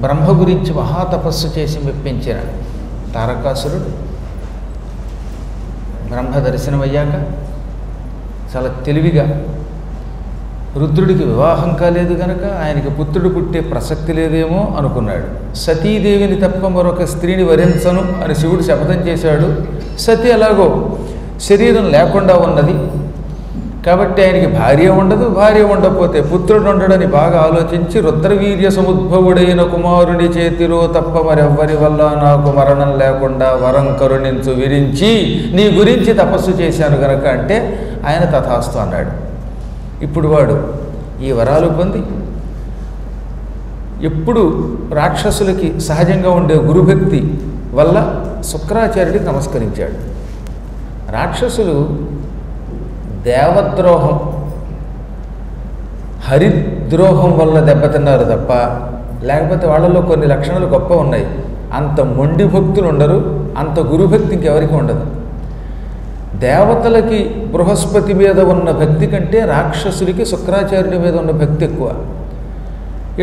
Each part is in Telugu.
బ్రహ్మ గురించి మహాతపస్సు చేసి మెప్పించిన తారకాసురుడు బ్రహ్మ దర్శనమయ్యాక చాలా తెలివిగా రుద్రుడికి వివాహం కాలేదు గనక ఆయనకి పుత్రుడు పుట్టే ప్రసక్తి లేదేమో అనుకున్నాడు. సతీదేవిని తప్ప మరొక స్త్రీని వరించను అని శివుడు శపథం చేశాడు. సతి ఎలాగో శరీరం లేకుండా ఉన్నది కాబట్టి ఆయనకి భార్య ఉండదు. భార్య ఉండకపోతే పుత్రుడు ఉండడని బాగా ఆలోచించి రుద్రవీర్య సముద్భవుడైన కుమారుని చేతిలో తప్ప మరెవ్వరి వల్ల నాకు మరణం లేకుండా వరం కరుణించు విరించి నీ గురించి తపస్సు చేశాను గనక అంటే ఆయన తథాస్తు అన్నాడు. ఇప్పుడు వాడు ఈ వరాలు పొంది ఎప్పుడు రాక్షసులకి సహజంగా ఉండే గురుభక్తి వల్ల శుక్రాచార్యుడికి నమస్కరించాడు. రాక్షసులు దేవద్రోహం హరిద్రోహం వల్ల దెబ్బతిన్నారు తప్ప లేకపోతే వాళ్ళలో కొన్ని లక్షణాలు గొప్ప ఉన్నాయి. అంత మొండి భక్తులు ఉండరు, అంత గురుభక్తి ఇంకెవరికి ఉండదు. దేవతలకి బృహస్పతి మీద ఉన్న భక్తి కంటే రాక్షసులకి శుక్రాచార్యుడి మీద ఉన్న భక్తి ఎక్కువ.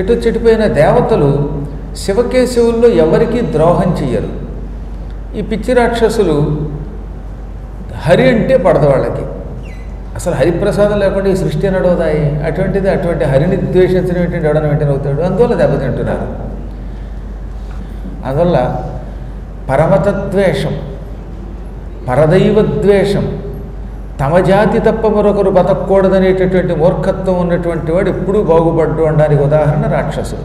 ఎటు చెడిపోయిన దేవతలు శివకేశవుల్లో ఎవరికీ ద్రోహం చెయ్యరు. ఈ పిచ్చి రాక్షసులు హరి అంటే పడదు వాళ్ళకి. అసలు హరిప్రసాదం లేకుండా ఈ సృష్టి నడవదాయి. అటువంటి హరిని ద్వేషించడం ఏంటంటే ఎవడన్నా వెంటనే అవుతాడు. అందువల్ల దెబ్బతింటున్నారు. అందువల్ల పరమతద్వేషం, పరదైవద్వేషం, తమ జాతి తప్ప మరొకరు బతకూడదనేటటువంటి మూర్ఖత్వం ఉన్నటువంటి వాడు ఎప్పుడూ బాగుపడ్డు అనడానికి ఉదాహరణ రాక్షసుడు.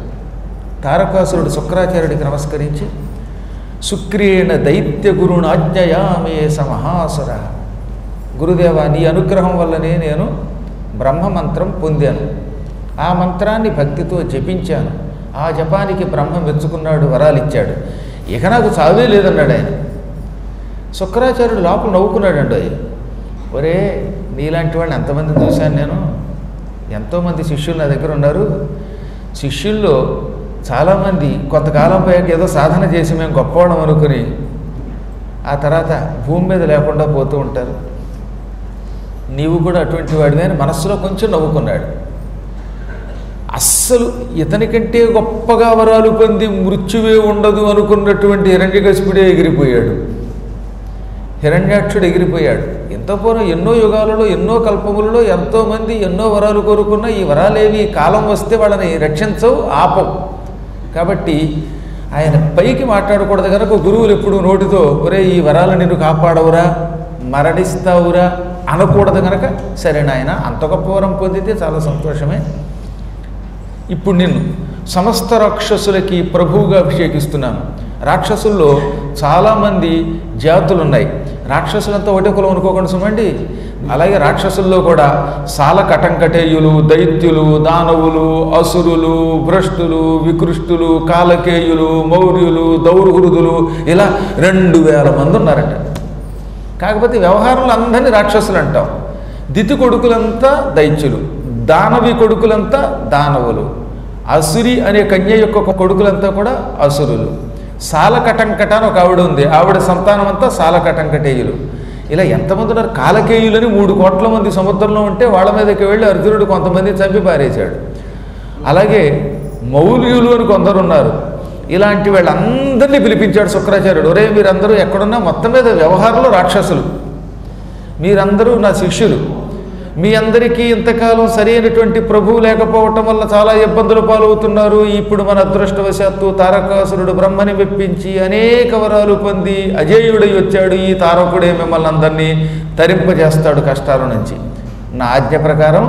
తారకాసురుడు శుక్రాచార్యుడికి నమస్కరించి శుక్రేణ దైత్య గురుణాజ్ఞయామే సమహాసుర, గురుదేవ నీ అనుగ్రహం వల్లనే నేను బ్రహ్మమంత్రం పొందాను. ఆ మంత్రాన్ని భక్తితో జపించాను. ఆ జపానికి బ్రహ్మ మెచ్చుకున్నాడు, వరాలిచ్చాడు. ఇక నాకు చావే లేదన్నాడు ఆయన. శుక్రాచార్యుడు లోపల నవ్వుకున్నాడండి. ఒరే నీలాంటి వాళ్ళని ఎంతమందిని చూశాను నేను, ఎంతోమంది శిష్యులు నా దగ్గర ఉన్నారు. శిష్యుల్లో చాలామంది కొంతకాలం పోయాక ఏదో సాధన చేసి మేము గొప్పవాళ్ళం అనుకుని ఆ తర్వాత భూమి మీద లేకుండా పోతూ ఉంటారు. నీవు కూడా అటువంటి వాడివే అని మనస్సులో కొంచెం నవ్వుకున్నాడు. అస్సలు ఇతనికంటే గొప్పగా వరాలు పొంది మృత్యువే ఉండదు అనుకున్నటువంటి హిరణ్యకశిపుడే ఎగిరిపోయాడు. హిరణ్యాక్షుడు ఎగిరిపోయాడు. ఎంత పూర్వం ఎన్నో యుగాలలో ఎన్నో కల్పములలో ఎంతోమంది ఎన్నో వరాలు కోరుకున్నా ఈ వరాలేవి కాలం వస్తే వాళ్ళని రక్షించవు, ఆపవు. కాబట్టి ఆయన పైకి మాట్లాడకూడదు కనుక గురువులు ఎప్పుడు నోటితో ఒరే ఈ వరాలు నిన్ను కాపాడవురా, మరణిస్తావురా అనకూడదు కనుక సరే నాయన అంత గొప్ప వరం పొందితే చాలా సంతోషమే. ఇప్పుడు నిన్ను సమస్త రాక్షసులకి ప్రభువుగా అభిషేకిస్తున్నాను. రాక్షసుల్లో చాలామంది జాతులు ఉన్నాయి. రాక్షసులంతా ఒకటే కులం అనుకోకుండా సుమండి. అలాగే రాక్షసుల్లో కూడా సాలకటంకటేయులు, దైత్యులు, దానవులు, అసురులు, భ్రష్టులు, వికృష్టులు, కాలకేయులు, మౌర్యులు, దౌర్హృదులు ఇలా 2000 మంది ఉన్నారట. కాకపోతే వ్యవహారంలో అందరినీ రాక్షసులు అంటాం. దితి కొడుకులంతా దైత్యులు, దానవి కొడుకులంతా దానవులు, అసురి అనే కన్య యొక్క కొడుకులంతా కూడా అసురులు. సాలకటంకట అని ఒక ఆవిడ ఉంది, ఆవిడ సంతానం అంతా సాలకటంకటేయులు. ఇలా ఎంతమంది ఉన్నారు. కాలకేయులని 3 కోట్ల మంది సముద్రంలో ఉంటే వాళ్ళ మీదకి వెళ్ళి అర్జునుడు కొంతమందిని చంపి పారేశాడు. అలాగే మౌర్యులు అని కొందరు ఉన్నారు. ఇలాంటి వాళ్ళందరినీ పిలిపించాడు శుక్రాచార్యుడు. ఒరే మీరందరూ ఎక్కడున్నా మొత్తం మీద వ్యవహారంలో రాక్షసులు, మీరందరూ నా శిష్యులు. మీ అందరికీ ఇంతకాలం సరైనటువంటి ప్రభువు లేకపోవటం వల్ల చాలా ఇబ్బందులు పాలవుతున్నారు. ఇప్పుడు మన అదృష్టవశాత్తు తారకాసురుడు బ్రహ్మని మెప్పించి అనేక వరాలు పొంది అజేయుడై వచ్చాడు. ఈ తారకుడే మిమ్మల్ని అందరినీ తరింపజేస్తాడు కష్టాల నుంచి. నా ఆజ్ఞ ప్రకారం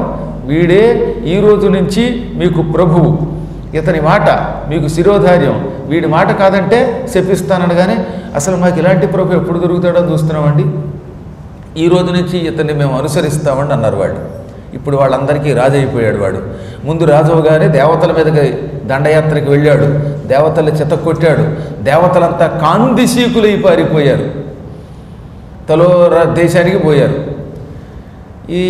వీడే ఈ రోజు నుంచి మీకు ప్రభువు. ఇతని మాట మీకు శిరోధార్యం. వీడి మాట కాదంటే శపిస్తాననగానే అసలు మాకు ఇలాంటి ప్రభు ఎప్పుడు దొరుకుతాడో చూస్తున్నామండి, ఈ రోజు నుంచి ఇతన్ని మేము అనుసరిస్తామని అన్నారు వాళ్ళు. ఇప్పుడు వాళ్ళందరికీ రాజు అయిపోయాడు వాడు. ముందు రాజుగానే దేవతల మీదకి దండయాత్రకి వెళ్ళాడు. దేవతల్ని చితక్కొట్టాడు. దేవతలంతా కాందిశీకులై పారిపోయారు, తలో దేశానికి పోయారు. ఈ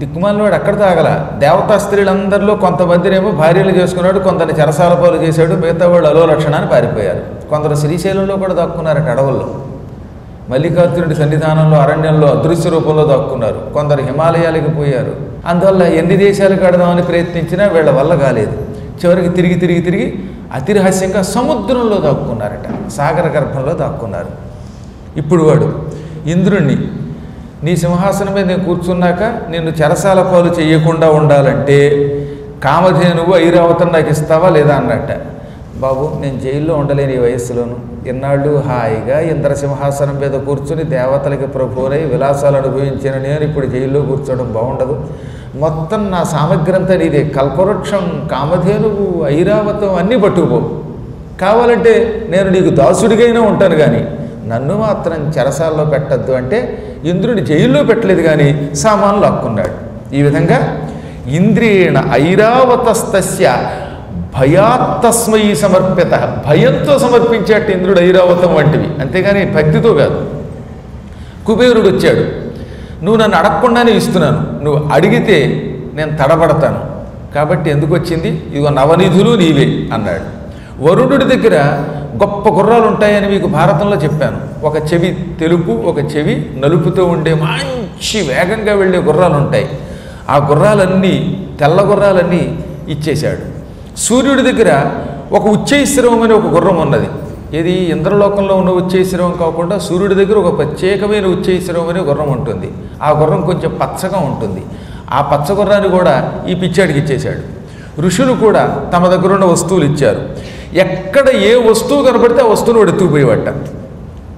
దిక్కుమాలిన వాడు అక్కడ తాగల. దేవతా స్త్రీలందరిలో కొంతమందినేమో భార్యలు చేసుకున్నాడు, కొందరిని చెరసాల పాలు చేశాడు. మిగతా వాళ్ళు అలో లక్షణాన్ని పారిపోయారు. కొందరు శ్రీశైలంలో కూడా దాక్కున్నారట, అడవుల్లో. మల్లికార్జునుడి సన్నిధానంలో అరణ్యంలో అదృశ్య రూపంలో దాక్కున్నారు. కొందరు హిమాలయాలకు పోయారు. అందువల్ల ఎన్ని దేశాలకు కడదామని ప్రయత్నించినా వీళ్ళ వల్ల కాలేదు. చివరికి తిరిగి అతి రహస్యంగా సముద్రంలో దాక్కున్నారట, సాగర గర్భంలో దాక్కున్నారు. ఇప్పుడు వాడు ఇంద్రుణ్ణి, నీ సింహాసనం మీద నేను కూర్చున్నాక నిన్ను చెరసాల పాలు చేయకుండా ఉండాలంటే కామధేనువు ఐరావతం నాకు ఇస్తావా లేదా అన్నట్ట. బాబు, నేను జైల్లో ఉండలేని ఈ వయస్సులోను ఎన్నాళ్ళు హాయిగా ఇంద్రసింహాసనం మీద కూర్చుని దేవతలకి ప్రభువునై విలాసాలు అనుభవించిన నేను ఇప్పుడు జైల్లో కూర్చోవడం బాగుండదు. మొత్తం నా సామగ్రి అంతా నీదే, కల్పవృక్షం, కామధేనువు, ఐరావతం అన్నీ పట్టుకుపో. కావాలంటే నేను నీకు దాసుడిగైనా ఉంటాను, కానీ నన్ను మాత్రం చెరసాల్లో పెట్టద్దు అంటే ఇంద్రుడి జైల్లో పెట్టలేదు, కానీ సామాన్లు లాక్కున్నాడు. ఈ విధంగా ఇంద్రియేణ ఐరావతస్తస్య భయాత్తస్మై సమర్పిత, భయంతో సమర్పించాడు ఇంద్రుడు ఐరావతం వంటివి, అంతేగాని భక్తితో కాదు. కుబేరుడు వచ్చాడు, నువ్వు నన్ను అడగకుండానే ఇస్తున్నాను, నువ్వు అడిగితే నేను తడబడతాను, కాబట్టి ఎందుకు వచ్చింది, ఇదిగో నవనిధులు నీవే అన్నాడు. వరుణుడి దగ్గర గొప్ప గుర్రాలు ఉంటాయని మీకు భారతంలో చెప్పాను. ఒక చెవి తెలుపు, ఒక చెవి నలుపుతో ఉండే మంచి వేగంగా వెళ్ళే గుర్రాలు ఉంటాయి. ఆ గుర్రాలన్నీ, తెల్ల గుర్రాలన్నీ ఇచ్చేశాడు. సూర్యుడి దగ్గర ఒక ఉచ్చైశ్రవం అని ఒక గుర్రం ఉన్నది. ఇది ఇంద్రలోకంలో ఉన్న ఉచ్చైశ్రవం కాకుండా సూర్యుడి దగ్గర ఒక ప్రత్యేకమైన ఉచ్చైశ్రవం అనే గుర్రం ఉంటుంది. ఆ గుర్రం కొంచెం పచ్చగా ఉంటుంది. ఆ పచ్చ గుర్రాన్ని కూడా ఈ పిచ్చాడికి ఇచ్చేశాడు. ఋషులు కూడా తమ దగ్గర ఉన్న వస్తువులు ఇచ్చారు. ఎక్కడ ఏ వస్తువు కనపడితే ఆ వస్తువును వాడు ఎత్తుకుపోయేవాట.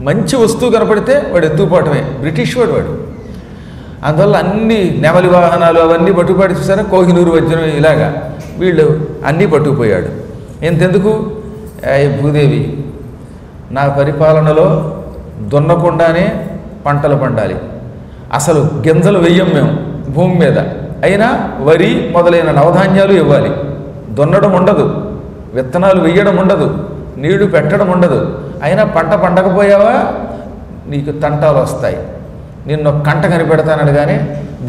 మంచి వస్తువు కనపడితే వాడు ఎత్తుకుపోవటమే, బ్రిటిష్ వాడు. అందువల్ల అన్ని నెమలి వాహనాలు అవన్నీ పట్టుకుపాటి చూసారా, కోహినూరు వజ్రం ఇలాగా వీళ్ళు అన్నీ పట్టుకుపోయాడు. ఎంతెందుకు, భూదేవి నా పరిపాలనలో దున్నకుండానే పంటలు పండాలి, అసలు గింజలు వెయ్యం మేము భూమి మీద, అయినా వరి మొదలైన నవధాన్యాలు ఇవ్వాలి, దున్నడం ఉండదు, విత్తనాలు వెయ్యడం ఉండదు, నీళ్లు పెట్టడం ఉండదు, అయినా పంట పండకపోయావా నీకు తంటాలు వస్తాయి, నిన్ను కంట కనిపెడతానని. కానీ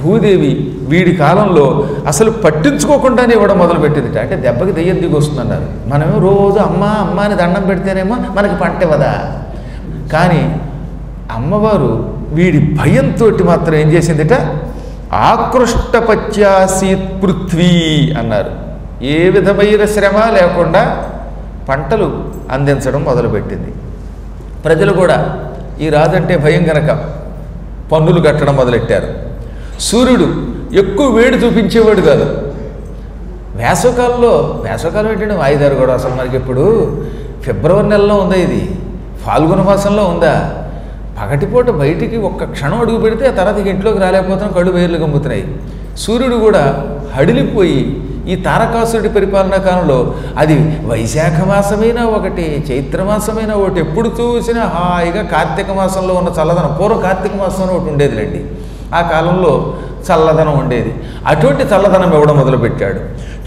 భూదేవి వీడి కాలంలో అసలు పట్టించుకోకుండానే ఇవ్వడం మొదలుపెట్టిందిట. అంటే దెబ్బకి దెయ్యం దిగి వస్తుందన్నారు. మనమేమో రోజు అమ్మ అని దండం పెడితేనేమో మనకి పంట ఇవ్వదా, కానీ అమ్మవారు వీడి భయంతో మాత్రం ఏం చేసిందిట, ఆకృష్టపత్యాసీత్ పృథ్వీ అన్నారు. ఏ విధమైన శ్రమ లేకుండా పంటలు అందించడం మొదలుపెట్టింది. ప్రజలు కూడా ఈ రాజంటే భయం గనక పన్నులు కట్టడం మొదలెట్టారు. సూర్యుడు ఎక్కువ వేడి చూపించేవాడు కాదు. వేసవకాలం ఏంటంటే వాయిదారు కూడా అసలు మనకి ఇప్పుడు ఫిబ్రవరి నెలలో ఉందా, ఇది ఫాల్గుణ మాసంలో ఉందా, పగటిపూట బయటికి ఒక్క క్షణం అడుగు పెడితే ఆ తర్వాత ఇంట్లోకి రాలేకపోతున్నాం, కళ్ళు వేర్లు గమ్ముతున్నాయి. సూర్యుడు కూడా హడిలిపోయి ఈ తారకాసురుడి పరిపాలనా కాలంలో అది వైశాఖ మాసమైనా ఒకటి, చైత్రమాసమైనా ఒకటి, ఎప్పుడు చూసినా హాయిగా కార్తీక మాసంలో ఉన్న చల్లదనం, పూర్వం కార్తీక మాసంలో ఒకటి ఉండేదిలేండి, ఆ కాలంలో చల్లదనం ఉండేది. అటువంటి చల్లదనం ఇవ్వడం మొదలుపెట్టాడు.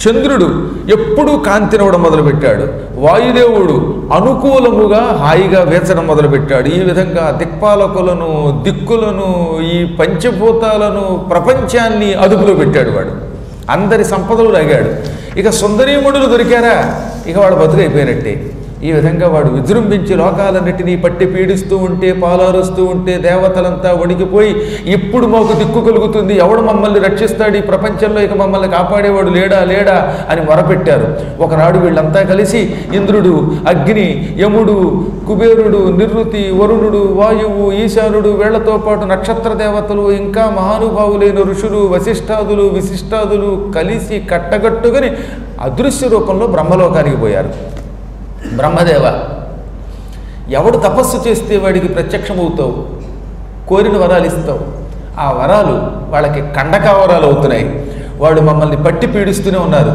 చంద్రుడు ఎప్పుడూ కాంతినివ్వడం మొదలుపెట్టాడు. వాయుదేవుడు అనుకూలముగా హాయిగా వేచడం మొదలుపెట్టాడు. ఈ విధంగా దిక్పాలకులను, దిక్కులను, ఈ పంచభూతాలను, ప్రపంచాన్ని అదుపులో పెట్టాడు వాడు. అందరి సంపదలు లాగాడు. ఇక సుందరీముడులు దొరికారా, ఇక వాడు బతుకైపోయినట్టే. ఈ విధంగా వాడు విజృంభించి లోకాలన్నిటినీ పట్టి పీడిస్తూ ఉంటే, పాలారుస్తూ ఉంటే దేవతలంతా వణికిపోయి ఇప్పుడు మాకు దిక్కు కలుగుతుంది, ఎవడు మమ్మల్ని రక్షిస్తాడు ఈ ప్రపంచంలో, ఇక మమ్మల్ని కాపాడేవాడు లేడా అని మొరపెట్టారు. ఒకనాడు వీళ్ళంతా కలిసి ఇంద్రుడు, అగ్ని, యముడు, కుబేరుడు, నిరుతి, వరుణుడు, వాయువు, ఈశానుడు, వీళ్లతో పాటు నక్షత్ర దేవతలు, ఇంకా మహానుభావులైన ఋషులు, వశిష్ఠాదులు, విశిష్టాదులు కలిసి కట్టగట్టుకొని అదృశ్య రూపంలో బ్రహ్మలోకానికి పోయారు. బ్రహ్మదేవ, ఎవడు తపస్సు చేస్తే వాడికి ప్రత్యక్షమవుతావు, కోరిన వరాలు ఇస్తావు, ఆ వరాలు వాళ్ళకి కండకావరాలు అవుతున్నాయి. వాడు మమ్మల్ని పట్టి పీడిస్తూనే ఉన్నారు.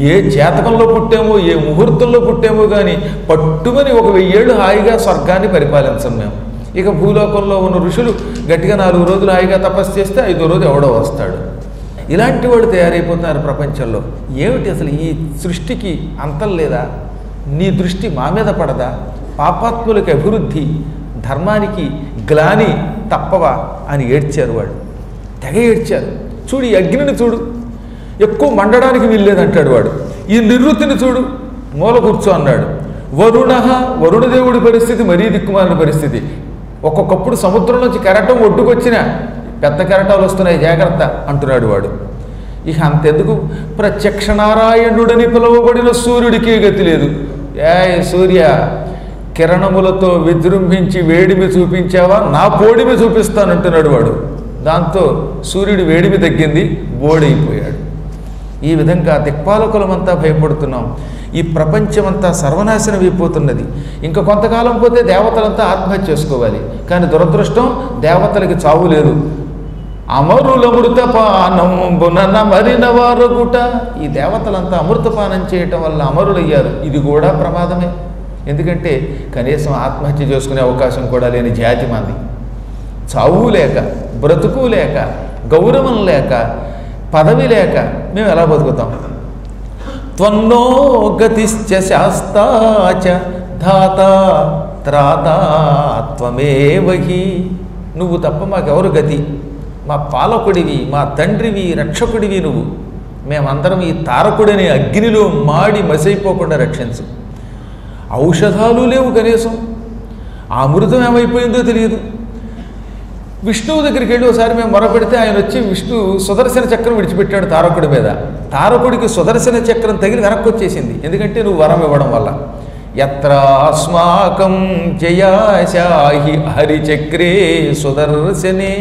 ఏ జాతకంలో పుట్టామో, ఏ ముహూర్తంలో పుట్టామో కానీ పట్టుమని 1000 ఏళ్ళు హాయిగా స్వర్గాన్ని పరిపాలించం మేము. ఇక భూలోకంలో ఉన్న ఋషులు గట్టిగా 4 రోజులు హాయిగా తపస్సు చేస్తే 5వ రోజు ఎవడో వస్తాడు. ఇలాంటి వాడు తయారైపోతున్నారు ప్రపంచంలో. ఏమిటి అసలు ఈ సృష్టికి అంతం లేదా? నీ దృష్టి మా మీద పడదా? పాపాత్ములకి అభివృద్ధి, ధర్మానికి గ్లాని తప్పవా అని ఏడ్చారు. వాడు తెగ ఏడ్చారు. చూడు, ఈ అగ్నిని చూడు, ఎక్కువ మండడానికి వీల్లేదంటాడు వాడు. ఈ నివృత్తిని చూడు, మూల కూర్చో అన్నాడు. వరుణదేవుడి పరిస్థితి మరీ దిక్కుమాలిన పరిస్థితి. ఒక్కొక్కప్పుడు సముద్రం నుంచి కెరటం ఒడ్డుకొచ్చినా పెద్ద కెరటాలు వస్తున్నాయి జాగ్రత్త అంటున్నాడు వాడు. ఇక అంతెందుకు, ప్రత్యక్ష నారాయణుడని పిలువబడిన సూర్యుడికి గతి లేదు. సూర్య, కిరణములతో విజృంభించి వేడిమి చూపించావా, నా పోడిమి చూపిస్తానంటున్నాడు వాడు. దాంతో సూర్యుడి వేడిమి తగ్గింది, బోడైపోయాడు. ఈ విధంగా దిక్పాలకులమంతా భయపడుతున్నాం. ఈ ప్రపంచమంతా సర్వనాశనం అయిపోతున్నది. ఇంకా కొంతకాలం పోతే దేవతలంతా ఆత్మహత్య చేసుకోవాలి. కానీ దురదృష్టం, దేవతలకి చావు లేదు. అమరులమృతపానంబున మరిన వారుగుట. ఈ దేవతలంతా అమృతపానం చేయటం వల్ల అమరులయ్యారు. ఇది కూడా ప్రమాదమే. ఎందుకంటే కనీసం ఆత్మహత్య చేసుకునే అవకాశం కూడా లేని జాతి మంది. చావు లేక, బ్రతుకు లేక, గౌరవం లేక, పదవి లేక మేము ఎలా బతుకుతాం? త్వన్నో గతిశ్చ శాస్తాచ ధాతా త్రాతా త్వమేవహి. నువ్వు తప్ప మాకెవరు గతి? మా పాలకుడివి, మా తండ్రివి, రక్షకుడివి నువ్వు. మేమందరం ఈ తారకుడిని అగ్నిలో మాడి మసైపోకుండా రక్షించు. ఔషధాలు లేవు కనీసం. ఆ అమృతం ఏమైపోయిందో తెలియదు. విష్ణువు దగ్గరికి వెళ్ళి ఒకసారి మేము మొరపెడితే ఆయన వచ్చి విష్ణు సుదర్శన చక్రం విడిచిపెట్టాడు తారకుడి మీద. తారకుడికి సుదర్శన చక్రం తగిలి వెనక్కి వచ్చేసింది. ఎందుకంటే నువ్వు వరం ఇవ్వడం వల్ల. యత్ర అస్మాకం జయాశాహి హరిచక్రే సుదర్శనే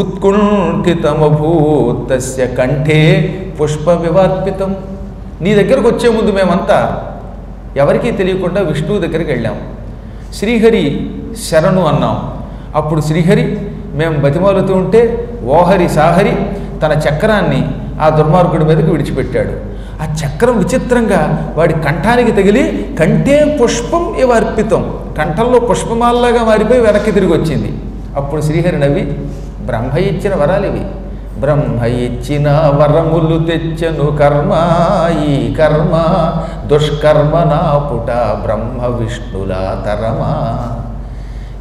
ఉత్కుంఠితమభూతస్య కంఠే పుష్ప వివార్పితం. నీ దగ్గరకు వచ్చే ముందు మేమంతా ఎవరికీ తెలియకుండా విష్ణువు దగ్గరికి వెళ్ళాం. శ్రీహరి శరణు అన్నాం. అప్పుడు శ్రీహరి మేము బతిమాలుతూ ఉంటే ఓహరి సాహరి తన చక్రాన్ని ఆ దుర్మార్గుడి మీదకి విడిచిపెట్టాడు. ఆ చక్రం విచిత్రంగా వాడి కంఠానికి తగిలి కంఠే పుష్పం ఇవ అర్పితం, కంఠంలో పుష్పమాల్లాగా మారిపోయి వెనక్కి తిరిగి వచ్చింది. అప్పుడు శ్రీహరి నవ్వి, బ్రహ్మ ఇచ్చిన వరాలు ఇవి, బ్రహ్మ ఇచ్చిన వరములు తెచ్చను కర్మ, ఈ కర్మ దుష్కర్మ నా పుట బ్రహ్మ విష్ణుల తరమా.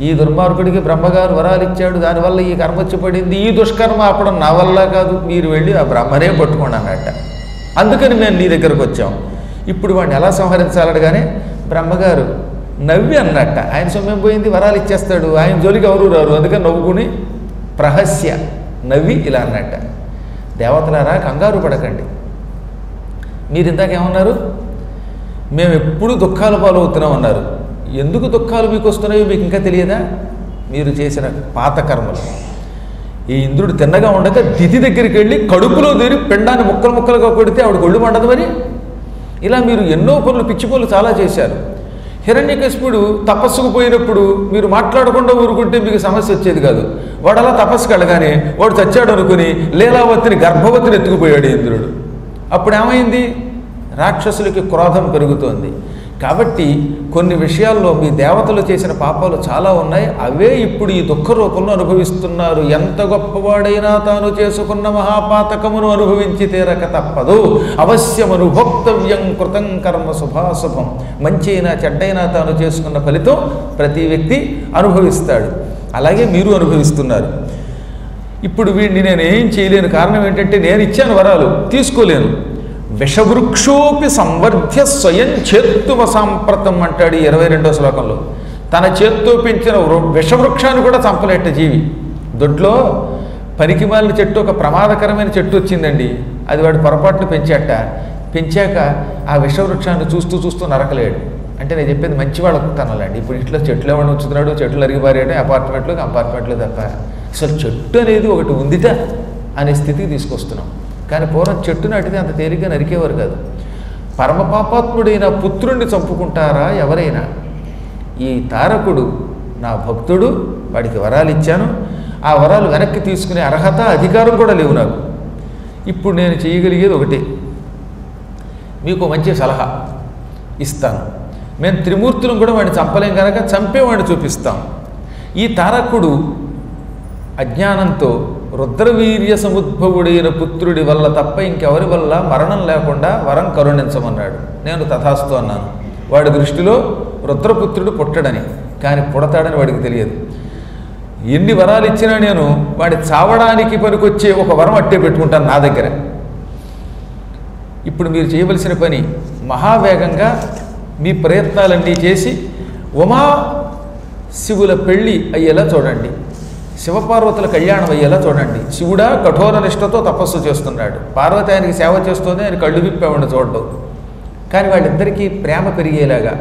ఈ దుర్మార్గుడికి బ్రహ్మగారు వరాలు ఇచ్చాడు, దానివల్ల ఈ కర్మ వచ్చి పడింది. ఈ దుష్కర్మ అప్పడం నా వల్ల కాదు, మీరు వెళ్ళి ఆ బ్రహ్మనే పట్టుకోండి అన్నట్ట. అందుకని మేము నీ దగ్గరకు వచ్చాం. ఇప్పుడు వాడిని ఎలా సంహరించాలడగానే బ్రహ్మగారు నవ్వి అన్నట్ట, ఆయన సొమ్మేం పోయింది, వరాలు ఇచ్చేస్తాడు, ఆయన జోలికి ఎవరు రారు. అందుకని నవ్వుకుని ప్రహస్య నవ్వి ఇలా అన్నట్ట, దేవతలారా కంగారు పడకండి. మీరు ఇందాకేమన్నారు? మేము ఎప్పుడు దుఃఖాలు పాలవుతున్నాం అన్నారు. ఎందుకు దుఃఖాలు మీకు వస్తున్నాయో మీకు ఇంకా తెలియదా? మీరు చేసిన పాత కర్మలు. ఈ ఇంద్రుడు తిన్నగా ఉండగా దితి దగ్గరికి వెళ్ళి కడుపులో దూరి పిండాన్ని ముక్కలు ముక్కలుగా కొడితే ఆవిడ ఒళ్ళు మండదు మరి. ఇలా మీరు ఎన్నో పనులు, పిచ్చి పనులు చాలా చేశారు. హిరణ్యకశిపుడు తపస్సుకు పోయినప్పుడు మీరు మాట్లాడకుండా ఊరుకుంటే మీకు సమస్య వచ్చేది కాదు. వాడు అలా తపస్సుకు వెళ్ళగానే వాడు చచ్చాడు అనుకుని లీలావతిని గర్భవతిని ఎత్తుకుపోయాడు ఇంద్రుడు. అప్పుడు ఏమైంది? రాక్షసులకి క్రోధం పెరుగుతోంది. కాబట్టి కొన్ని విషయాల్లో మీ దేవతలు చేసిన పాపాలు చాలా ఉన్నాయి. అవే ఇప్పుడు ఈ దుఃఖ రూపంలో అనుభవిస్తున్నారు. ఎంత గొప్పవాడైనా తాను చేసుకున్న మహాపాతకమును అనుభవించి తీరక తప్పదు. అవశ్యం అనుభోక్తవ్యం కృతం కర్మ శుభాశుభం. మంచి అయినా చెడ్డైనా తాను చేసుకున్న ఫలితం ప్రతి వ్యక్తి అనుభవిస్తాడు. అలాగే మీరు అనుభవిస్తున్నారు. ఇప్పుడు వీడిని నేను ఏం చేయలేను. కారణం ఏంటంటే నేను ఇచ్చాను వరాలు, తీసుకోలేను. విషవృక్షోపి సంవర్ధ్య స్వయం చేత్తుమ సాంప్రతం అంటాడు 22వ శ్లోకంలో. తన చేత్తో పెంచిన విషవృక్షాన్ని కూడా చంపలేట జీవి. దొడ్లో పనికిమాలిన చెట్టు, ఒక ప్రమాదకరమైన చెట్టు వచ్చిందండి. అది వాడు పొరపాటును పెంచాక ఆ విషవృక్షాన్ని చూస్తూ చూస్తూ నరకలేడు. అంటే నేను చెప్పేది మంచివాళ్ళకు తనాలండి. ఇప్పుడు ఇంట్లో చెట్లు ఎవరు ఉంచుతున్నాడు, చెట్లు అరిగిపారేయడం అపార్ట్మెంట్లో తప్ప అసలు చెట్టు అనేది ఒకటి ఉందిట అనే స్థితికి తీసుకొస్తున్నాం. కానీ పూర్వం చెట్టు నాటితే అంత తేలిగ్గా నరికేవారు కాదు. పరమపాపాత్ముడైన పుత్రుణ్ణి చంపుకుంటారా ఎవరైనా? ఈ తారకుడు నా భక్తుడు, వాడికి వరాలు ఇచ్చాను. ఆ వరాలు వెనక్కి తీసుకునే అర్హత, అధికారం కూడా లేవు నాకు. ఇప్పుడు నేను చేయగలిగేది ఒకటి, మీకు మంచి సలహా ఇస్తాను. మేము త్రిమూర్తులను కూడా వాడిని చంపలేం కనుక చంపేవాడిని చూపిస్తాం. ఈ తారకుడు అజ్ఞానంతో రుద్రవీర్య సముద్భవుడైన పుత్రుడి వల్ల తప్ప ఇంకెవరి వల్ల మరణం లేకుండా వరం కరుణించమన్నాడు. నేను తథాస్తు అన్నాను. వాడి దృష్టిలో రుద్రపుత్రుడు పుట్టడని, కానీ పుడతాడని వాడికి తెలియదు. ఎన్ని వరాలు ఇచ్చినా నేను వాడి చావడానికి పనికొచ్చే ఒక వరం అట్టే పెట్టుకుంటాను నా దగ్గర. ఇప్పుడు మీరు చేయవలసిన పని, మహావేగంగా మీ ప్రయత్నాలన్నీ చేసి ఉమా శివుల పెళ్ళి అయ్యేలా చూడండి. శివపార్వతుల కళ్యాణం అయ్యేలా చూడండి. శివుడా కఠోర నిష్టతో తపస్సు చేస్తున్నాడు, పార్వతి ఆయనకి సేవ చేస్తుంది, ఆయన కళ్ళు విప్పేవాడిని చూడడం. కానీ వాళ్ళిద్దరికీ ప్రేమ పెరిగేలాగా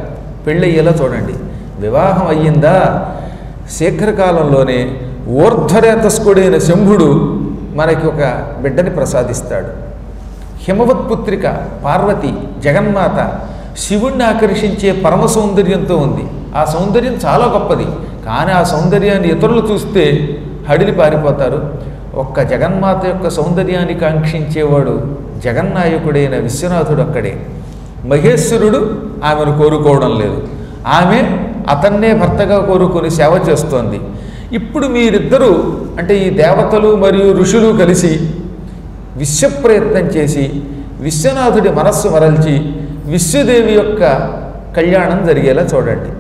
పెళ్ళయ్యేలా చూడండి. వివాహం అయ్యిందా, శీఘ్రకాలంలోనే ఊర్ధ్వరేతస్కుడైన శంభుడు మనకి ఒక బిడ్డని ప్రసాదిస్తాడు. హిమవత్పుత్రిక పార్వతి జగన్మాత శివుణ్ణి ఆకర్షించే పరమ సౌందర్యంతో ఉంది. ఆ సౌందర్యం చాలా గొప్పది, కానీ ఆ సౌందర్యాన్ని ఇతరులు చూస్తే హడిలి పారిపోతారు. ఒక్క జగన్మాత యొక్క సౌందర్యాన్ని కాంక్షించేవాడు జగన్నాయకుడైన విశ్వనాథుడు ఒక్కడే. మహేశ్వరుడు ఆమెను కోరుకోవడం లేదు, ఆమె అతన్నే భర్తగా కోరుకొని సేవ చేస్తోంది. ఇప్పుడు మీరిద్దరూ అంటే ఈ దేవతలు మరియు ఋషులు కలిసి విశ్వప్రయత్నం చేసి విశ్వనాథుడి మనస్సు మరల్చి విశ్వదేవి యొక్క కళ్యాణం జరిగేలా చూడండి.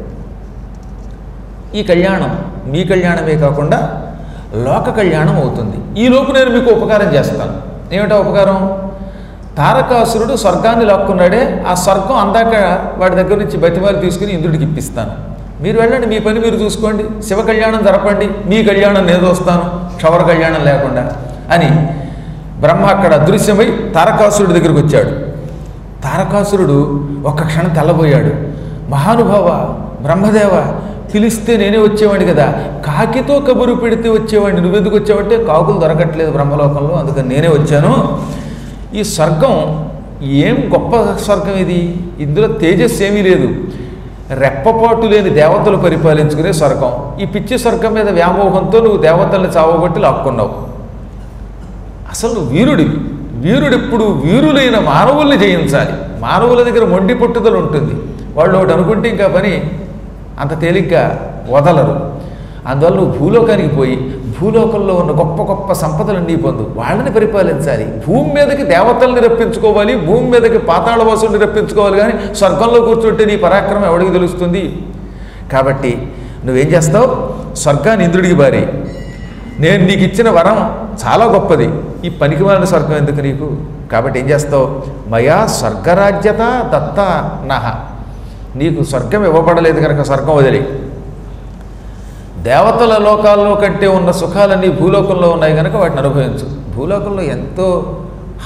ఈ కళ్యాణం మీ కళ్యాణమే కాకుండా లోక కళ్యాణం అవుతుంది. ఈలోపు నేను మీకు ఉపకారం చేస్తాను. ఏమిటా ఉపకారం? తారకాసురుడు స్వర్గాన్ని లాక్కున్నాడే, ఆ స్వర్గం అందాక వాడి దగ్గర నుంచి బతిమాలు తీసుకుని ఇంద్రుడికి ఇప్పిస్తాను. మీరు వెళ్ళండి, మీ పని మీరు చూసుకోండి, శివ కళ్యాణం జరపండి, మీ కళ్యాణం నేను చూస్తాను క్షవర కళ్యాణం లేకుండా అని బ్రహ్మ అక్కడ అదృశ్యమై తారకాసురుడి దగ్గరికి వచ్చాడు. తారకాసురుడు ఒక్క క్షణం తెల్లబోయాడు. మహానుభావ బ్రహ్మదేవ, పిలిస్తే నేనే వచ్చేవాడిని కదా, కాకితో కబురు పెడితే వచ్చేవాడిని, నువ్వెందుకు వచ్చావంటే కాకులు దొరకట్లేదు బ్రహ్మలోకంలో, అందుకని నేనే వచ్చాను. ఈ స్వర్గం ఏం గొప్ప స్వర్గం ఇది, ఇందులో తేజస్సు ఏమీ లేదు, రెప్పపాటు లేని దేవతలు పరిపాలించుకునే స్వర్గం. ఈ పిచ్చి స్వర్గం మీద వ్యామోహంతో నువ్వు దేవతల్ని చావగొట్టి లాక్కున్నావు. అసలు నువ్వు వీరుడివి. వీరుడెప్పుడు వీరులైన మానవుల్ని జయించాలి. మానవుల దగ్గర మొండి పట్టుదల ఉంటుంది, వాళ్ళు ఒకటి అనుకుంటే ఇంకా పని అంత తేలిగ్గా వదలరు. అందువల్ల నువ్వు భూలోకానికి పోయి భూలోకంలో ఉన్న గొప్ప గొప్ప సంపదలన్నీ పొందు, వాళ్ళని పరిపాలించాలి. భూమి మీదకి దేవతల్ని రప్పించుకోవాలి, భూమి మీదకి పాతాళవాసుల్ని రప్పించుకోవాలి. కానీ స్వర్గంలో కూర్చుంటే నీ పరాక్రమం ఎవడికి తెలుస్తుంది? కాబట్టి నువ్వేం చేస్తావు? స్వర్గాన్ని ఇంద్రుడికి బారి, నేను నీకు ఇచ్చిన వరం చాలా గొప్పది, ఈ పనికిమాలిన స్వర్గం ఎందుకు నీకు? కాబట్టి ఏం చేస్తావు? మయా స్వర్గరాజ్యత దత్త నహ, నీకు స్వర్గం ఇవ్వబడలేదు కనుక స్వర్గం వదిలి, దేవతల లోకాల్లో కంటే ఉన్న సుఖాలన్నీ భూలోకంలో ఉన్నాయి కనుక వాటిని అనుభవించు. భూలోకంలో ఎంతో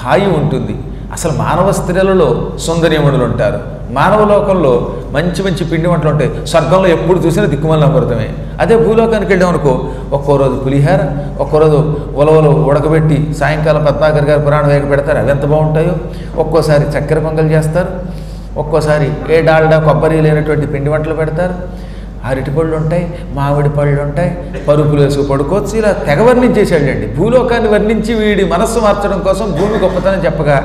హాయి ఉంటుంది. అసలు మానవ స్త్రీలలో సుందరీమణులు ఉంటారు, మానవ లోకంలో మంచి మంచి పిండి వంటలు ఉంటాయి. స్వర్గంలో ఎప్పుడు చూసినా దిక్కుమాలిన అమృతమే. అదే భూలోకానికి వెళ్ళామనుకో, ఒక్కో రోజు పులిహార, ఒక్కో రోజు ఉలవలు ఉడకబెట్టి సాయంకాలం పద్మాకర్ గారు పురాణం వేగ పెడతారు, అవి ఎంత బాగుంటాయో. ఒక్కోసారి చక్కెర పొంగల్ చేస్తారు, ఒక్కోసారి ఏ డాల్డా కొబ్బరి లేనటువంటి పిండి వంటలు పెడతారు, అరటి పళ్ళు ఉంటాయి, మామిడి పళ్ళు ఉంటాయి, పరుపులు వేసుకు పడుకోవచ్చు. ఇలా తెగ వర్ణించేసాడండి. భూలోకాన్ని వర్ణించి వీడి మనస్సు మార్చడం కోసం భూమి గొప్పతనం చెప్పగా,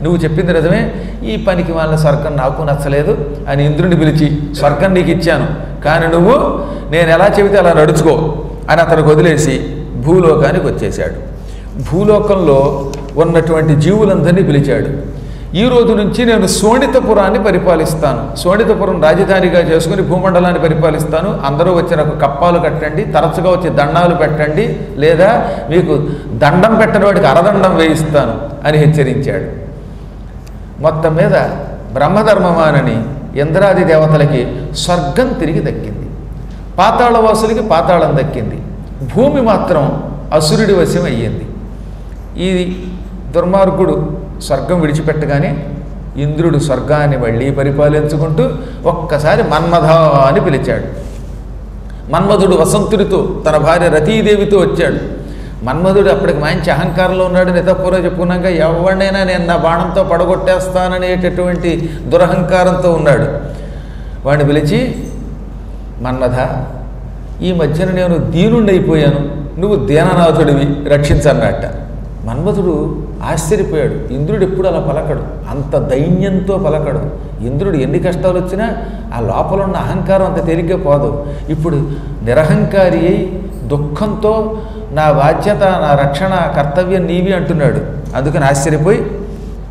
నువ్వు చెప్పింది నిజమే, ఈ పనికి వాళ్ళ స్వర్గం నాకు నచ్చలేదు అని ఇంద్రుడిని పిలిచి, స్వర్గం నీకు ఇచ్చాను కానీ నువ్వు నేను ఎలా చెబితే అలా నడుచుకో అని అతనికి వదిలేసి భూలోకానికి వచ్చేశాడు. భూలోకంలో ఉన్నటువంటి జీవులందరినీ పిలిచాడు. ఈ రోజు నుంచి నేను శోణితపురాన్ని పరిపాలిస్తాను, శోణితపురం రాజధానిగా చేసుకుని భూమండలాన్ని పరిపాలిస్తాను, అందరూ వచ్చి నాకు కప్పాలు కట్టండి, తరచుగా వచ్చి దండాలు పెట్టండి, లేదా మీకు దండం పెట్టని వాడికి అరదండం వేయిస్తాను అని హెచ్చరించాడు. మొత్తం మీద బ్రహ్మధర్మమానని ఇంద్రాది దేవతలకి స్వర్గం తిరిగి దక్కింది, పాతాళవాసులకి పాతాళం దక్కింది, భూమి మాత్రం అసురుడి వశం అయ్యింది. ఈ దుర్మార్గుడు స్వర్గం విడిచిపెట్టగానే ఇంద్రుడు స్వర్గాన్ని మళ్ళీ పరిపాలించుకుంటూ ఒక్కసారి మన్మథ అని పిలిచాడు. మన్మధుడు వసంతుడితో తన భార్య రతీదేవితో వచ్చాడు. మన్మధుడు అప్పటికి మంచి అహంకారంలో ఉన్నాడు, నితపూర్వ చెప్పుకున్నాక ఎవరినైనా నేను నా బాణంతో పడగొట్టేస్తాననేటటువంటి దురహంకారంతో ఉన్నాడు. వాడిని పిలిచి, మన్మథ, ఈ మధ్యన నేను దీనుండైపోయాను, నువ్వు దీననాథుడివి, రక్షించన్నట్ట. మన్మధుడు ఆశ్చర్యపోయాడు. ఇంద్రుడు ఎప్పుడు అలా పలకడు, అంత దైన్యంతో పలకడు. ఇంద్రుడు ఎన్ని కష్టాలు వచ్చినా ఆ లోపల ఉన్న అహంకారం అంత తేలిగ్గా పోదు. ఇప్పుడు నిరహంకారి అయి దుఃఖంతో నా బాధ్యత, నా రక్షణ, కర్తవ్యం నీవి అంటున్నాడు. అందుకని ఆశ్చర్యపోయి,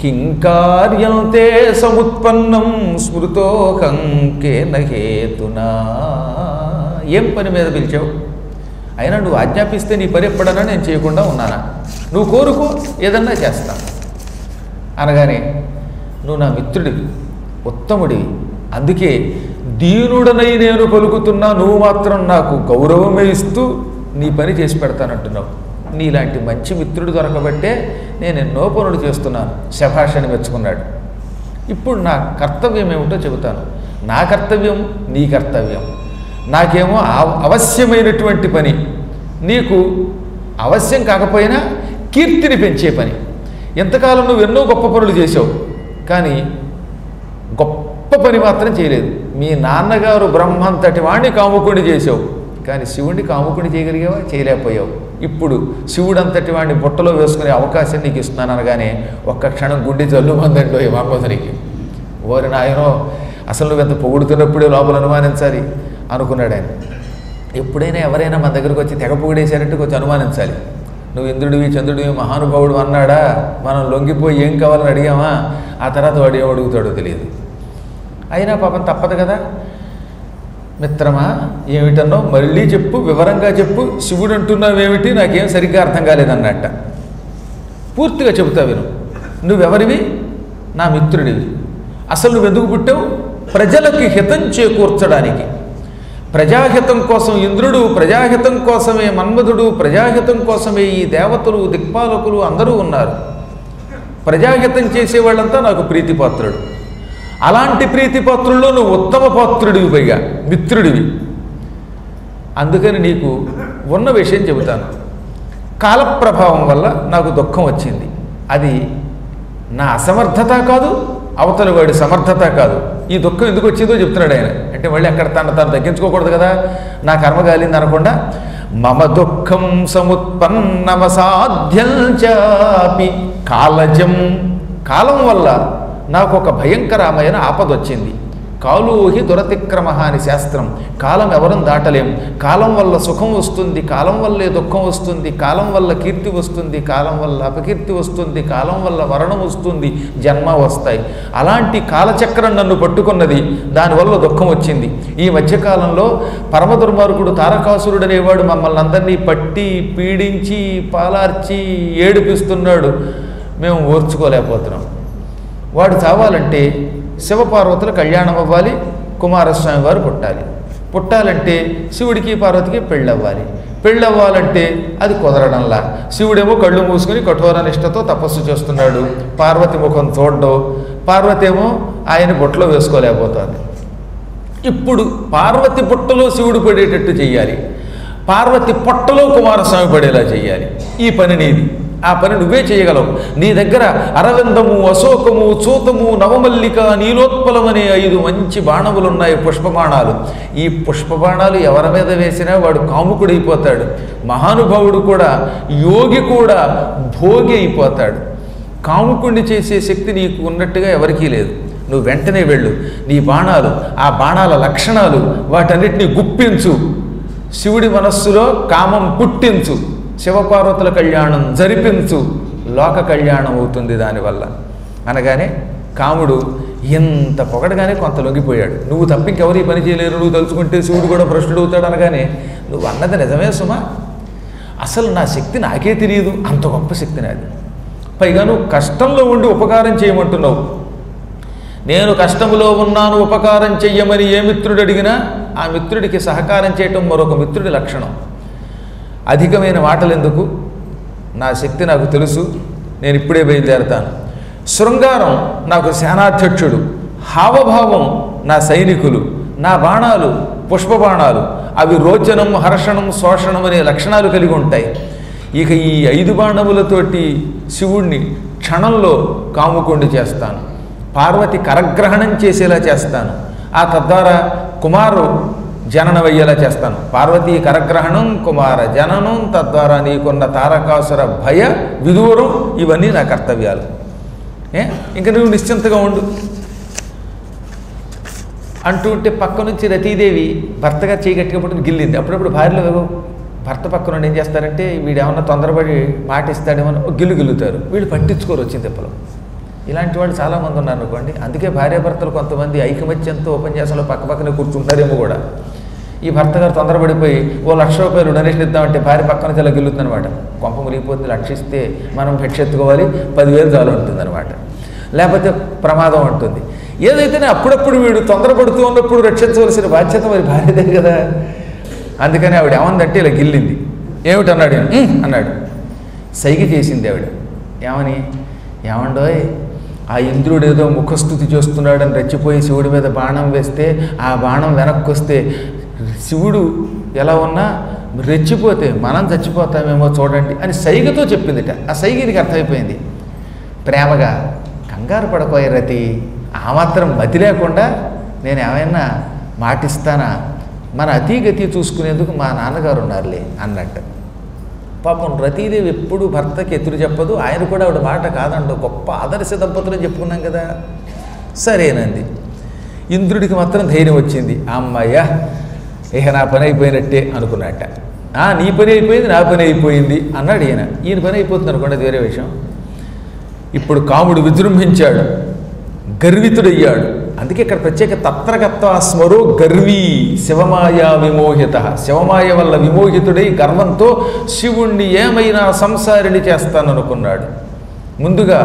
కింకార్యంతే సముత్పన్నం స్మృతోకంకేన హేతునా, ఏం పని మీద పిలిచావు? అయినా నువ్వు ఆజ్ఞాపిస్తే నీ పని ఎప్పుడన్నా నేను చేయకుండా ఉన్నానా? నువ్వు కోరుకో, ఏదన్నా చేస్తా అనగానే, నువ్వు నా మిత్రుడివి, ఉత్తముడివి, అందుకే దీనుడనై నేను పలుకుతున్నా, నువ్వు మాత్రం నాకు గౌరవమే ఇస్తూ నీ పని చేసి పెడతానంటున్నావు. నీలాంటి మంచి మిత్రుడు దొరకబట్టే నేను ఎన్నో పనులు చేస్తున్నాను, శభాషని మెచ్చుకున్నాడు. ఇప్పుడు నా కర్తవ్యం ఏమిటో చెబుతాను. నా కర్తవ్యం నీ కర్తవ్యం. నాకేమో అవశ్యమైనటువంటి పని, నీకు అవశ్యం కాకపోయినా కీర్తిని పెంచే పని. ఎంతకాలం నువ్వు ఎన్నో గొప్ప పనులు చేసావు, కానీ గొప్ప పని మాత్రం చేయలేదు. మీ నాన్నగారు బ్రహ్మంతటి వాణ్ణి కాముకుని చేసావు, కానీ శివుణ్ణి కాముకుని చేయగలిగావా? చేయలేకపోయావు. ఇప్పుడు శివుడంతటి వాడిని బుట్టలో వేసుకునే అవకాశం నీకు ఇస్తున్నాను అనగానే ఒక్క క్షణం గుండె జల్లుమందండి ఈ మన్మధునికి. ఓరి నాయనో, అసలు నువ్వెంత పొగుడుతున్నప్పుడే లోపల అనుమానించాలి అనుకున్నాడు ఆయన. ఎప్పుడైనా ఎవరైనా మన దగ్గరకు వచ్చి తెగ పొగిడేశారంటే కొంచెం అనుమానించాలి. నువ్వు ఇంద్రుడివి చంద్రుడివి మహానుభావుడు అన్నాడా, మనం లొంగిపోయి ఏం కావాలని అడిగామా, ఆ తర్వాత వాడు ఏం అడుగుతాడో తెలియదు. అయినా పాపం తప్పదు కదా. మిత్రమా, ఏమిటన్నో మళ్ళీ చెప్పు, వివరంగా చెప్పు, శివుడు అంటున్నావేమిటి, నాకేం సరిగ్గా అర్థం కాలేదన్నట్ట. పూర్తిగా చెబుతా విను. నువ్వెవరివి? నా మిత్రుడివి. అసలు నువ్వెందుకు పుట్టావు? ప్రజలకి హితం చేకూర్చడానికి. ప్రజాహితం కోసం ఇంద్రుడు, ప్రజాహితం కోసమే మన్మధుడు, ప్రజాహితం కోసమే ఈ దేవతలు, దిక్పాలకులు అందరూ ఉన్నారు. ప్రజాహితం చేసేవాళ్ళంతా నాకు ప్రీతిపాత్రుడు. అలాంటి ప్రీతిపాత్రుల్లో నువ్వు ఉత్తమ పాత్రుడివి, పైగా మిత్రుడివి. అందుకని నీకు ఉన్న విషయం చెబుతాను. కాలప్రభావం వల్ల నాకు దుఃఖం వచ్చింది. అది నా అసమర్థత కాదు, అవతల వాడి సమర్థత కాదు. ఈ దుఃఖం ఎందుకు వచ్చిందో చెప్తున్నాడు ఆయన. అంటే మళ్ళీ అక్కడ తాను తగ్గించుకోకూడదు కదా, నా కర్మ కాలింది అనకుండా. మమ దుఃఖం సముత్పన్నమసాధ్యం చాపి కాలజం. కాలం వల్ల నాకు ఒక భయంకరమైన ఆపదొచ్చింది. కాలోహి దురతిక్రమ అని శాస్త్రం. కాలం ఎవరం దాటలేం. కాలం వల్ల సుఖం వస్తుంది, కాలం వల్లే దుఃఖం వస్తుంది, కాలం వల్ల కీర్తి వస్తుంది, కాలం వల్ల అపకీర్తి వస్తుంది, కాలం వల్ల మరణం వస్తుంది, జన్మ వస్తాయి. అలాంటి కాలచక్రం నన్ను పట్టుకున్నది, దానివల్ల దుఃఖం వచ్చింది. ఈ మధ్యకాలంలో పరమ దుర్మార్గుడు తారకాసురుడు అనేవాడు మమ్మల్ని అందరినీ పట్టి పీడించి పాలార్చి ఏడిపిస్తున్నాడు. మేము ఓర్చుకోలేకపోతున్నాం. వాడు చావాలంటే శివపార్వతుల కళ్యాణం అవ్వాలి, కుమారస్వామి వారు పుట్టాలి. పుట్టాలంటే శివుడికి పార్వతికి పెళ్ళవ్వాలి. పెళ్ళవ్వాలంటే అది కుదరడంలా. శివుడేమో కళ్ళు మూసుకుని కఠోర నిష్టతో తపస్సు చేస్తున్నాడు. పార్వతి ముఖం చూడడం, పార్వతి ఏమో ఆయన బుట్టలో వేసుకోలేకపోతుంది. ఇప్పుడు పార్వతి బుట్టలో శివుడు పడేటట్టు చెయ్యాలి, పార్వతి పొట్టలో కుమారస్వామి పడేలా చెయ్యాలి. ఈ పని నీది. ఆ పని నువ్వే చేయగలవు. నీ దగ్గర అరవిందము, అశోకము, చూతము, నవమల్లిక, నీలోత్పలమనే 5 మంచి బాణములున్నాయి, పుష్పబాణాలు. ఈ పుష్పబాణాలు ఎవరి మీద వేసినా వాడు కాముకుడైపోతాడు. మహానుభావుడు కూడా, యోగి కూడా భోగి అయిపోతాడు. కాముకుడిని చేసే శక్తి నీకు ఉన్నట్టుగా ఎవరికీ లేదు. నువ్వు వెంటనే వెళ్ళు. నీ బాణాలు, ఆ బాణాల లక్షణాలు, వాటన్నిటినీ గుప్పించు. శివుడి మనస్సులో కామం పుట్టించు. శివపార్వతుల కళ్యాణం జరిపించు. లోక కళ్యాణం అవుతుంది దానివల్ల అనగానే కాముడు ఎంత పొగడగానే కొంత లొంగిపోయాడు. నువ్వు తప్ప ఇంకెవరు ఈ పని చేయలేరు, నువ్వు తలుచుకుంటే శివుడు కూడా భ్రష్టుడు అవుతాడు అనగానే, నువ్వు అన్నది నిజమే సుమా, అసలు నా శక్తి నాకే తెలియదు, అంత గొప్ప శక్తి నాది. పైగా నువ్వు కష్టంలో ఉండి ఉపకారం చేయమంటున్నావు. నేను కష్టములో ఉన్నాను, ఉపకారం చెయ్యమని ఏ మిత్రుడు అడిగినా ఆ మిత్రుడికి సహకారం చేయటం మరొక మిత్రుడి లక్షణం. అధికమైన మాటలు ఎందుకు, నా శక్తి నాకు తెలుసు, నేను ఇప్పుడే బయలుదేరతాను. శృంగారం నాకు సేనాధ్యక్షుడు, హావభావం నా సైనికులు, నా బాణాలు పుష్పబాణాలు, అవి రోచనం, హర్షణం, శోషణం అనే లక్షణాలు కలిగి ఉంటాయి. ఇక ఈ 5 బాణములతోటి శివుణ్ణి క్షణంలో కాముకొండి చేస్తాను. పార్వతి కరగ్రహణం చేసేలా చేస్తాను. ఆ తద్వారా కుమారు జననం అయ్యేలా చేస్తాను. పార్వతీ కరగ్రహణం, కుమార జననం, తద్వారా నీకున్న తారకాసుర భయ విదూరం, ఇవన్నీ నా కర్తవ్యాలు. ఇంకా నువ్వు నిశ్చింతగా ఉండు అంటూ ఉంటే పక్క నుంచి రతీదేవి భర్తగా చేయగట్టిగా పుట్టిన గిల్లింది. అప్పుడప్పుడు భార్యలో భర్త పక్కన ఏం చేస్తారంటే వీడు ఏమన్నా తొందరపడి మాట ఇస్తాడేమో గిల్లుతారు. వీళ్ళు పట్టించుకోరు వచ్చింది తెప్పలో. ఇలాంటి వాళ్ళు చాలామంది ఉన్నారు అనుకోండి. అందుకే భార్యాభర్తలు కొంతమంది ఐకమత్యంతో ఉపన్యాసంలో పక్కనే కూర్చుంటారేమో కూడా. ఈ భర్త గారు తొందరపడిపోయి ₹1,00,000 డొనేషన్ ఇద్దామంటే భార్య పక్కన చాలా గెలుతుంది అనమాట. కొంప మునిగిపోతుంది. 1,00,000 ఇస్తే మనం భిక్షెత్తుకోవాలి, 10,000 చాలు ఉంటుంది అనమాట. లేకపోతే ప్రమాదం ఉంటుంది. ఏదైతేనే అప్పుడప్పుడు వీడు తొందరపడుతూ ఉన్నప్పుడు రక్షించవలసిన బాధ్యత మరి భార్యదే కదా. అందుకని ఆవిడ ఏమందంటే ఇలా గిల్లింది. ఏమిటన్నాడు అన్నాడు. సైగ చేసింది ఆవిడ. ఏమని? ఏమండోయ్, ఆ ఇంద్రుడు ఏదో ముఖస్థుతి చేస్తున్నాడని రెచ్చిపోయి శివుడి మీద బాణం వేస్తే ఆ బాణం వెనక్కి వస్తే శివుడు ఎలా ఉన్నా రెచ్చిపోతే మనం చచ్చిపోతామేమో చూడండి అని సైగతో చెప్పిందిట. ఆ సైగ ఇది అర్థమైపోయింది. ప్రేమగా, కంగారు పడకోయ రతి, ఆ మాత్రం మతి లేకుండా నేను ఏమైనా మాటిస్తానా, మన అతీగతి చూసుకునేందుకు మా నాన్నగారు ఉన్నారులే అన్నట్టు. పాపం రతీదేవి ఎప్పుడు భర్తకి ఎదురు చెప్పదు. ఆయన కూడా ఆవిడ మాట కాదండు. గొప్ప ఆదర్శ దంపతులు చెప్పుకున్నాం కదా. సరేనంది. ఇంద్రుడికి మాత్రం ధైర్యం వచ్చింది. అమ్మయ్య, ఇక నా పని అయిపోయినట్టే అనుకున్నట్ట. నీ పని అయిపోయింది, నా పని అయిపోయింది అన్నాడు ఈయన. ఈయన పని అయిపోతుంది అనుకోండి, అది వేరే విషయం. ఇప్పుడు కాముడు విజృంభించాడు, గర్వితుడయ్యాడు. అందుకే ఇక్కడ ప్రత్యేక తత్రగత్వ స్మరో గర్వీ శివమాయా విమోహిత. శివమాయ వల్ల విమోహితుడై గర్వంతో శివుణ్ణి ఏమైనా సంసారిని చేస్తాననుకున్నాడు. ముందుగా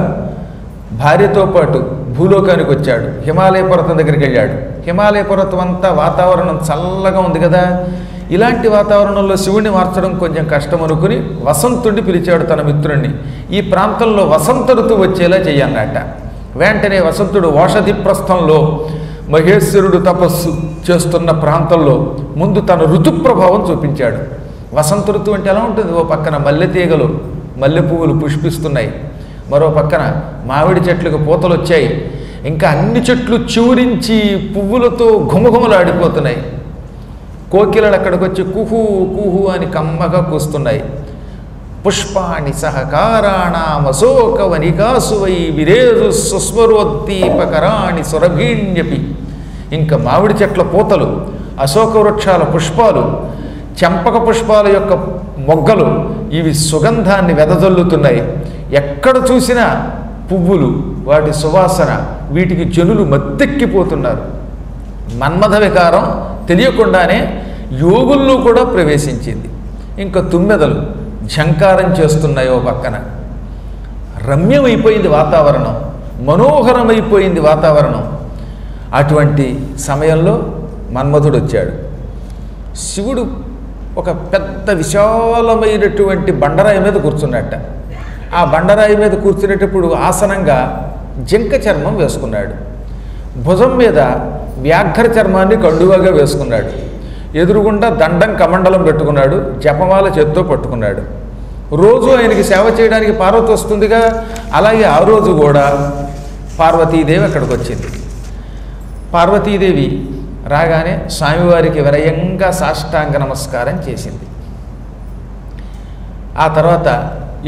భార్యతో పాటు భూలోకానికి వచ్చాడు. హిమాలయ పర్వతం దగ్గరికి వెళ్ళాడు. హిమాలయ పర్వతం అంతా వాతావరణం చల్లగా ఉంది కదా. ఇలాంటి వాతావరణంలో శివుణ్ణి మార్చడం కొంచెం కష్టం అనుకుని వసంతుడిని పిలిచాడు తన మిత్రుణ్ణి. ఈ ప్రాంతంలో వసంత ఋతువు వచ్చేలా చెయ్యన్నట్ట. వెంటనే వసంతుడు ఓషధి ప్రస్థంలో మహేశ్వరుడు తపస్సు చేస్తున్న ప్రాంతంలో ముందు తన ఋతుప్రభావం చూపించాడు. వసంత ఋతువు అంటే ఎలా ఉంటుంది? ఓ పక్కన మల్లె తీగలు, మల్లె పువ్వులు పుష్పిస్తున్నాయి, మరో పక్కన మామిడి చెట్లకు పూతలు వచ్చాయి, ఇంకా అన్ని చెట్లు చివురించి పువ్వులతో ఘుమఘుమలాడిపోతున్నాయి. కోకిలలు అక్కడికి వచ్చి కుహు కుహు అని కమ్మగా కూస్తున్నాయి. పుష్పాణి సహకారాణామశోక వనికాసువై విరేజు సుస్వరోద్దీపకరాణి సురభీణ్యపి. ఇంకా మామిడి చెట్ల పూతలు, అశోక వృక్షాల పుష్పాలు, చెంపక పుష్పాల యొక్క మొగ్గలు ఇవి సుగంధాన్ని వెదజల్లుతున్నాయి. ఎక్కడ చూసినా పువ్వులు, వాటి సువాసన, వీటికి జనులు మత్తెక్కిపోతున్నారు. మన్మథ వికారం తెలియకుండానే యోగుల్లో కూడా ప్రవేశించింది. ఇంకా తుమ్మెదలు ఝంకారం చేస్తున్నాయి. ఓ పక్కన రమ్యమైపోయింది వాతావరణం, మనోహరమైపోయింది వాతావరణం. అటువంటి సమయంలో మన్మథుడు వచ్చాడు. శివుడు ఒక పెద్ద విశాలమైనటువంటి బండరాయి మీద కూర్చున్నట్ట. ఆ బండరాయి మీద కూర్చునేటప్పుడు ఆసనంగా జింక చర్మం వేసుకున్నాడు. భుజం మీద వ్యాఘ్ర చర్మాన్ని కండువాగా వేసుకున్నాడు. ఎదురుగుండా దండం కమండలం పెట్టుకున్నాడు. జపమాల చేత్తో పట్టుకున్నాడు. రోజు ఆయనకి సేవ చేయడానికి పార్వతి వస్తుందిగా, అలాగే ఆ రోజు కూడా పార్వతీదేవి అక్కడికి వచ్చింది. పార్వతీదేవి రాగానే స్వామివారికి వినయంగా సాష్టాంగ నమస్కారం చేసింది. ఆ తర్వాత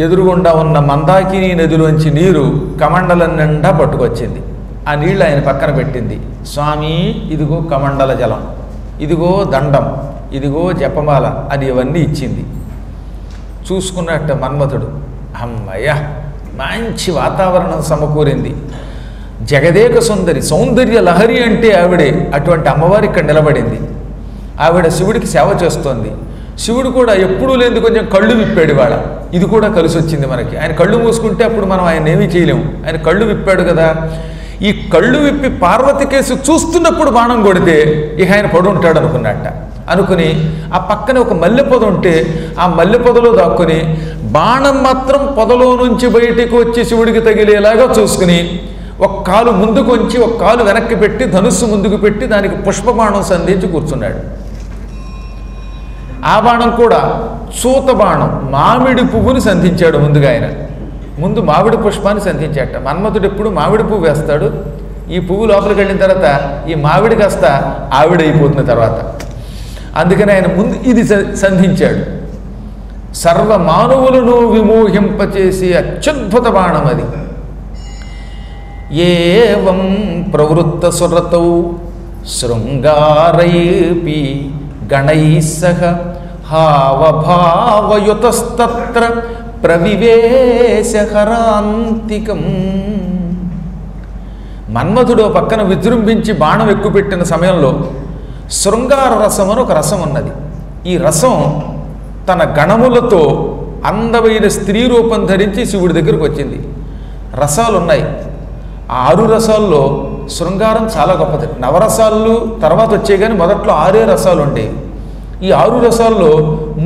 ఎదురుగుండా ఉన్న మందాకిని నదిలోంచి నీరు కమండలం నిండా పట్టుకొచ్చింది. ఆ నీళ్ళు ఆయన పక్కన పెట్టింది. స్వామి, ఇదిగో కమండల జలం, ఇదిగో దండం, ఇదిగో జపమాల అని ఇవన్నీ ఇచ్చింది. చూసుకున్నట్ట మన్మథుడు, అమ్మయ్య, మంచి వాతావరణం సమకూరింది. జగదేక సుందరి, సౌందర్య లహరి అంటే ఆవిడే. అటువంటి అమ్మవారి ఇక్కడ నిలబడింది. ఆవిడ శివుడికి సేవ చేస్తోంది. శివుడు కూడా ఎప్పుడూ లేని కొంచెం కళ్ళు విప్పాడు. ఇవాళ ఇది కూడా కలిసి వచ్చింది మనకి. ఆయన కళ్ళు మూసుకుంటే అప్పుడు మనం ఆయన ఏమీ చేయలేము. ఆయన కళ్ళు విప్పాడు కదా. ఈ కళ్ళు విప్పి పార్వతి కేసు చూస్తున్నప్పుడు బాణం కొడితే ఇక ఆయన పడు ఉంటాడు అనుకున్నట్ట. అనుకుని ఆ పక్కన ఒక మల్లె పొద ఉంటే ఆ మల్లె పొదలో దాక్కుని బాణం మాత్రం పొదలో నుంచి బయటికి వచ్చి శివుడికి తగిలేలాగా చూసుకుని ఒక కాలు ముందుకు ఉంచి ఒక కాలు వెనక్కి పెట్టి ధనుస్సు ముందుకు పెట్టి దానికి పుష్పబాణం సంధించి కూర్చున్నాడు. ఆ బాణం కూడా చూత బాణం, మామిడి పువ్వుని సంధించాడు. ముందుగా ఆయన ముందు మామిడి పుష్పాన్ని సంధించాట. మన్మథుడు ఎప్పుడు మామిడి పువ్వు వేస్తాడు. ఈ పువ్వు లోపలికి వెళ్ళిన తర్వాత ఈ మామిడి కాస్త ఆవిడైపోతున్న తర్వాత, అందుకని ఆయన ముందు ఇది సంధించాడు. సర్వ మానవులను విమోహింపచేసి అత్యద్భుత బాణం అది. ఏవం ప్రవృత్త సురతౌ శృంగారైపి గణైస్సహ హావభావయుతస్తత్ర ప్రవివేశహరాంతికం. మన్మథుడు పక్కన విజృంభించి బాణం ఎక్కుపెట్టిన సమయంలో శృంగార రసం అని ఒక రసం ఉన్నది. ఈ రసం తన గణములతో అందమైన స్త్రీ రూపం ధరించి శివుడి దగ్గరకు వచ్చింది. రసాలు ఉన్నాయి. ఆ 6 రసాల్లో శృంగారం చాలా గొప్పది. నవరసాలు తర్వాత వచ్చాయి, కానీ మొదట్లో 6 రసాలు ఉండేవి. ఈ 6 రసాల్లో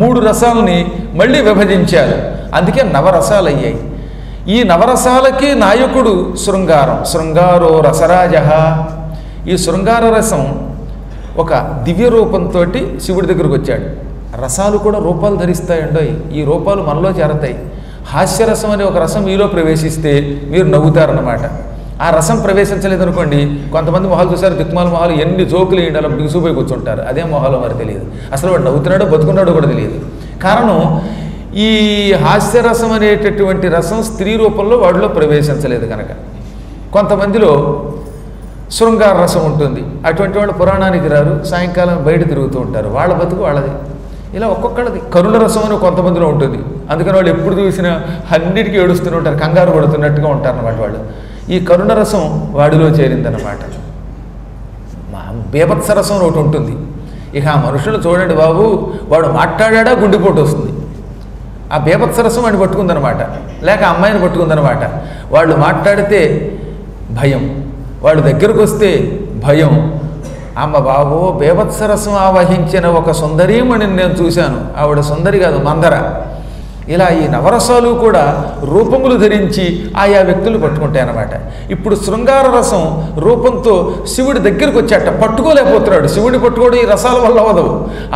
3 రసాలని మళ్ళీ విభజించారు. అందుకే నవరసాలు అయ్యాయి. ఈ నవరసాలకి నాయకుడు శృంగారం. శృంగారో రసరాజ. ఈ శృంగార రసం ఒక దివ్య రూపంతో శివుడి దగ్గరకు వచ్చాడు. రసాలు కూడా రూపాలు ధరిస్తాయండోయ్. ఈ రూపాలు మనలో చేరతాయి. హాస్యరసం అనే ఒక రసం మీలో ప్రవేశిస్తే మీరు నవ్వుతారన్నమాట. ఆ రసం ప్రవేశించలేదనుకోండి, కొంతమంది మొహాలు చూసారు, దిక్మాల మొహాలు ఎన్ని జోకులు వేయండి అలా బిగుసుపోయి కూర్చుంటారు. అదే మొహాలు మరి తెలియదు, అసలు వాడు నవ్వుతున్నాడో బతుకున్నాడో కూడా తెలియదు. కారణం ఈ హాస్యరసం అనేటటువంటి రసం స్త్రీ రూపంలో వాడిలో ప్రవేశించలేదు కనుక. కొంతమందిలో శృంగార రసం ఉంటుంది. అటువంటి వాళ్ళు పురాణానికి రారు, సాయంకాలం బయట తిరుగుతూ ఉంటారు. వాళ్ళ బతుకు వాళ్ళది. ఇలా ఒక్కొక్కళ్ళది. కరుణ రసం అని కొంతమందిలో ఉంటుంది. అందుకని వాళ్ళు ఎప్పుడు చూసినా అన్నిటికీ ఏడుస్తూనే ఉంటారు, కంగారు పడుతున్నట్టుగా ఉంటారు అన్నమాట వాళ్ళు. ఈ కరుణ రసం వాడిలో చేరిందన్నమాట. బీభత్స రసం ఒకటి ఉంటుంది. ఇక ఆ మనుషులు చూడండి బాబు, వాడు మాట్లాడా గుండెపోటు వస్తుంది. ఆ బీభత్స రసం వాడిని పట్టుకుందనమాట, లేక అమ్మాయిని పట్టుకుందనమాట. వాళ్ళు మాట్లాడితే భయం, వాళ్ళు దగ్గరకు వస్తే భయం. అమ్మ బాబు, బీభత్సరసం ఆవహించిన ఒక సుందరీమణిని నేను చూశాను. ఆవిడ సుందరి కాదు, మందర. ఇలా ఈ నవరసాలు కూడా రూపములు ధరించి ఆయా వ్యక్తులు పట్టుకుంటాయి అన్నమాట. ఇప్పుడు శృంగార రసం రూపంతో శివుడి దగ్గరకు వచ్చాట, పట్టుకోలేకపోతున్నాడు. శివుడిని పట్టుకోవడం ఈ రసాల వల్ల అవ్వదు.